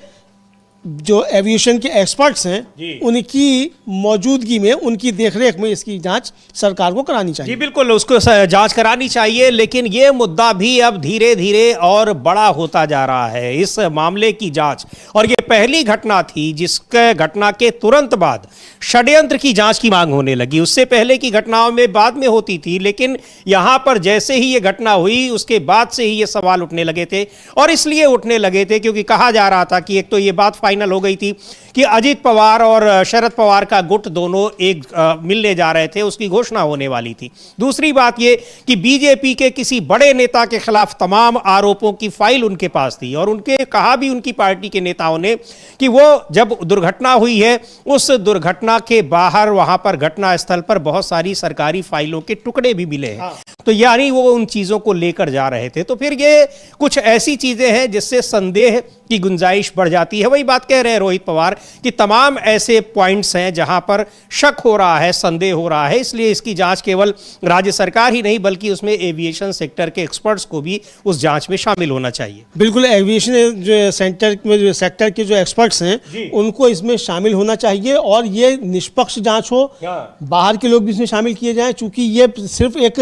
जो एविएशन के एक्सपर्ट्स हैं उनकी मौजूदगी में, उनकी देखरेख में इसकी जांच सरकार को करानी चाहिए। जी बिल्कुल, उसको जांच करानी चाहिए। लेकिन ये मुद्दा भी अब धीरे धीरे और बड़ा होता जा रहा है, इस मामले की जांच। और ये पहली घटना थी जिसके घटना के तुरंत बाद षड्यंत्र की जांच की मांग होने लगी। उससे पहले की घटनाओं में बाद में होती थी, लेकिन यहां पर जैसे ही ये घटना हुई उसके बाद से ही ये सवाल उठने लगे थे। और इसलिए उठने लगे थे क्योंकि कहा जा रहा था कि एक तो ये बात फाइनल हो गई थी कि अजित पवार और शरद पवार का गुट दोनों एक मिलने जा रहे थे, उसकी घोषणा होने वाली थी। दूसरी बात ये कि बीजेपी के किसी बड़े नेता के खिलाफ तमाम आरोपों की फाइल उनके पास थी और उनके कहा भी उनकी पार्टी के नेताओं ने कि वो जब दुर्घटना हुई है उस दुर्घटना के बाहर वहां पर घटना स्थल पर बहुत सारी सरकारी फाइलों के टुकड़े भी मिले हैं। तो यानी वो उन चीजों को लेकर जा रहे थे। तो फिर ये कुछ ऐसी चीजें हैं जिससे संदेह की गुंजाइश बढ़ जाती है। वही बात कह रहे हैं रोहित पवार कि तमाम ऐसे पॉइंट्स हैं जहां पर शक हो रहा है, संदेह हो रहा है, इसलिए इसकी जांच केवल राज्य सरकार ही नहीं बल्कि उसमें एविएशन सेक्टर के एक्सपर्ट्स को भी उस जांच में शामिल होना चाहिए। बिल्कुल, एविएशन जो सेक्टर के जो एक्सपर्ट्स हैं उनको इसमें शामिल होना चाहिए और ये निष्पक्ष जांच हो, बाहर के लोग भी इसमें शामिल किए जाएं, क्योंकि ये सिर्फ एक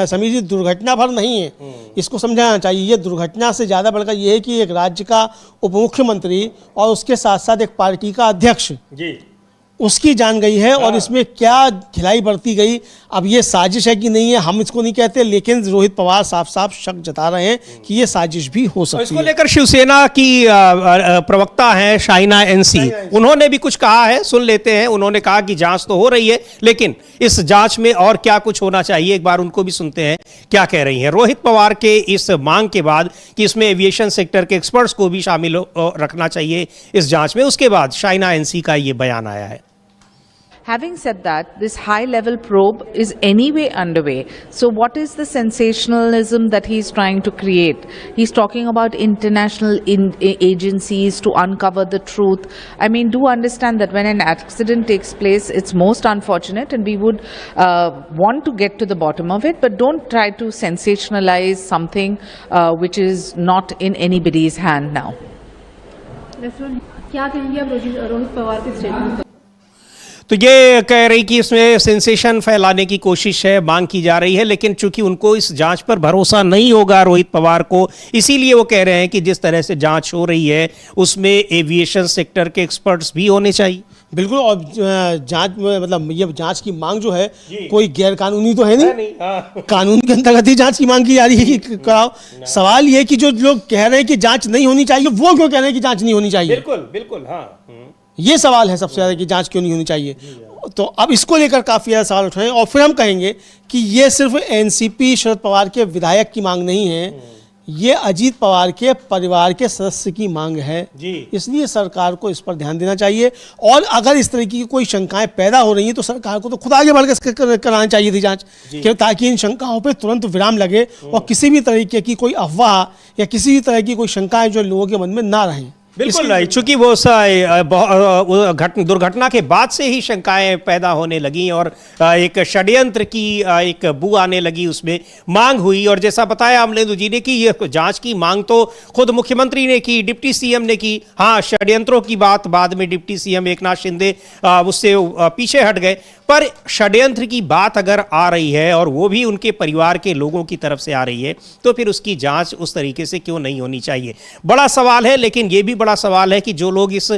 समझिए दुर्घटना भर नहीं है, इसको समझाना चाहिए। ये दुर्घटना से ज्यादा बढ़कर ये है कि एक राज्य का उप मुख्यमंत्री और उसके साथ साथ एक पार्टी का अध्यक्ष उसकी जान गई है और इसमें क्या खिलाई बरती गई। अब ये साजिश है कि नहीं है हम इसको नहीं कहते, लेकिन रोहित पवार साफ साफ शक जता रहे हैं कि ये साजिश भी हो सकती है। इसको लेकर शिवसेना की प्रवक्ता हैं शाइना एनसी, उन्होंने भी कुछ कहा है, सुन लेते हैं। उन्होंने कहा कि जांच तो हो रही है लेकिन इस जांच में और क्या कुछ होना चाहिए, एक बार उनको भी सुनते हैं क्या कह रही हैं। रोहित पवार के इस मांग के बाद कि इसमें एविएशन सेक्टर के एक्सपर्ट्स को भी शामिल रखना चाहिए इस जांच में, उसके बाद शाइना एनसी का ये बयान आया है। Having said that, this high-level probe is anyway underway. So what is the sensationalism that he's trying to create? He's talking about international agencies to uncover the truth. I mean, do understand that when an accident takes place, it's most unfortunate and we would want to get to the bottom of it, but don't try to sensationalize something which is not in anybody's hand now. क्या कहेंगे आप रोहित पवार के statement? तो ये कह रही कि इसमें सेंसेशन फैलाने की कोशिश है, मांग की जा रही है, लेकिन चूंकि उनको इस जांच पर भरोसा नहीं होगा रोहित पवार को, इसीलिए वो कह रहे हैं कि जिस तरह से जांच हो रही है उसमें एविएशन सेक्टर के एक्सपर्ट्स भी होने चाहिए। बिल्कुल, और जांच मतलब ये जांच की मांग जो है कोई गैर कानूनी तो है नहीं, कानून के अंतर्गत ही जांच की मांग की जा रही है कि कराओ। सवाल ये कि जो लोग कह रहे हैं कि जांच नहीं होनी चाहिए वो क्यों कह रहे हैं कि जांच नहीं होनी चाहिए? बिल्कुल बिल्कुल, हाँ, ये सवाल है सबसे ज्यादा कि जांच क्यों नहीं होनी चाहिए। तो अब इसको लेकर काफी ज्यादा सवाल उठ रहे हैं और फिर हम कहेंगे कि ये सिर्फ एनसीपी शरद पवार के विधायक की मांग नहीं है, ये अजीत पवार के परिवार के सदस्य की मांग है। इसलिए सरकार को इस पर ध्यान देना चाहिए और अगर इस तरह की कोई शंकाएं पैदा हो रही हैं तो सरकार को तो खुद आगे बढ़कर करानी चाहिए थी जांच, ताकि इन शंकाओं पे तुरंत विराम लगे और किसी भी तरीके की कोई अफवाह या किसी भी तरह की कोई शंकाएं जो लोगों के मन में ना रहें। बिल्कुल, चूंकि वो दुर्घटना के बाद से ही शंकाएं पैदा होने लगी और एक षड्यंत्र की एक बू आने लगी, उसमें मांग हुई। और जैसा बताया अमलेंदु जी ने कि ये जांच की मांग तो खुद मुख्यमंत्री ने की, डिप्टी सीएम ने की। हाँ, षड्यंत्रों की बात बाद में डिप्टी सीएम एकनाथ शिंदे उससे पीछे हट गए, पर षड्यंत्र की बात अगर आ रही है और वो भी उनके परिवार के लोगों की तरफ से आ रही है तो फिर उसकी जांच उस तरीके से क्यों नहीं होनी चाहिए? बड़ा सवाल है। लेकिन ये भी बड़ा सवाल है कि जो लोग इस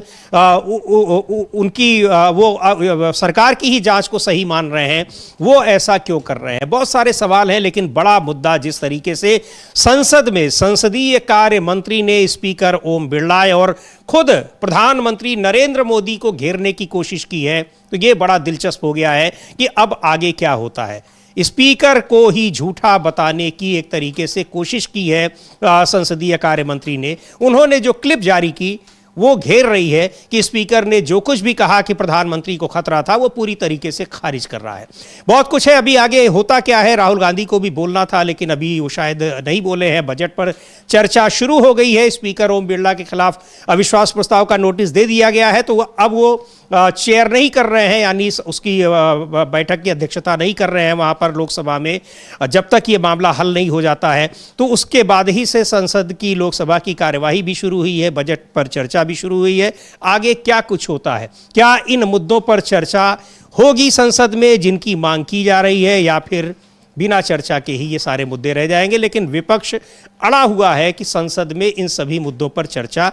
उनकी वो सरकार की ही जांच को सही मान रहे हैं वो ऐसा क्यों कर रहे हैं? बहुत सारे सवाल हैं, लेकिन बड़ा मुद्दा जिस तरीके से संसद में संसदीय कार्य मंत्री ने स्पीकर ओम बिरला और खुद प्रधानमंत्री नरेंद्र मोदी को घेरने की कोशिश की है, तो ये बड़ा दिलचस्प हो गया है कि अब आगे क्या होता है। स्पीकर को ही झूठा बताने की एक तरीके से कोशिश की है संसदीय कार्य मंत्री ने। उन्होंने जो क्लिप जारी की वो घेर रही है कि स्पीकर ने जो कुछ भी कहा कि प्रधानमंत्री को खतरा था वो पूरी तरीके से खारिज कर रहा है। बहुत कुछ है, अभी आगे होता क्या है। राहुल गांधी को भी बोलना था लेकिन अभी वो शायद नहीं बोले हैं। बजट पर चर्चा शुरू हो गई है, स्पीकर ओम बिरला के खिलाफ अविश्वास प्रस्ताव का नोटिस दे दिया गया है, तो अब वो चेयर नहीं कर रहे हैं, यानी उसकी बैठक की अध्यक्षता नहीं कर रहे हैं वहां पर लोकसभा में जब तक ये मामला हल नहीं हो जाता है। तो उसके बाद ही से संसद की लोकसभा की कार्यवाही भी शुरू हुई है, बजट पर चर्चा भी शुरू हुई है। आगे क्या कुछ होता है, क्या इन मुद्दों पर चर्चा होगी संसद में जिनकी मांग की जा रही है, या फिर बिना चर्चा के ही ये सारे मुद्दे रह जाएंगे? लेकिन विपक्ष अड़ा हुआ है कि संसद में इन सभी मुद्दों पर चर्चा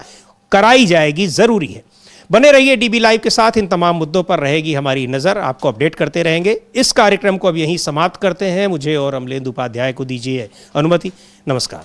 कराई जाएगी, जरूरी है। बने रहिए डीबी लाइव के साथ, इन तमाम मुद्दों पर रहेगी हमारी नजर, आपको अपडेट करते रहेंगे। इस कार्यक्रम को अब यहीं समाप्त करते हैं। मुझे और अमलेंदु उपाध्याय को दीजिए अनुमति। नमस्कार।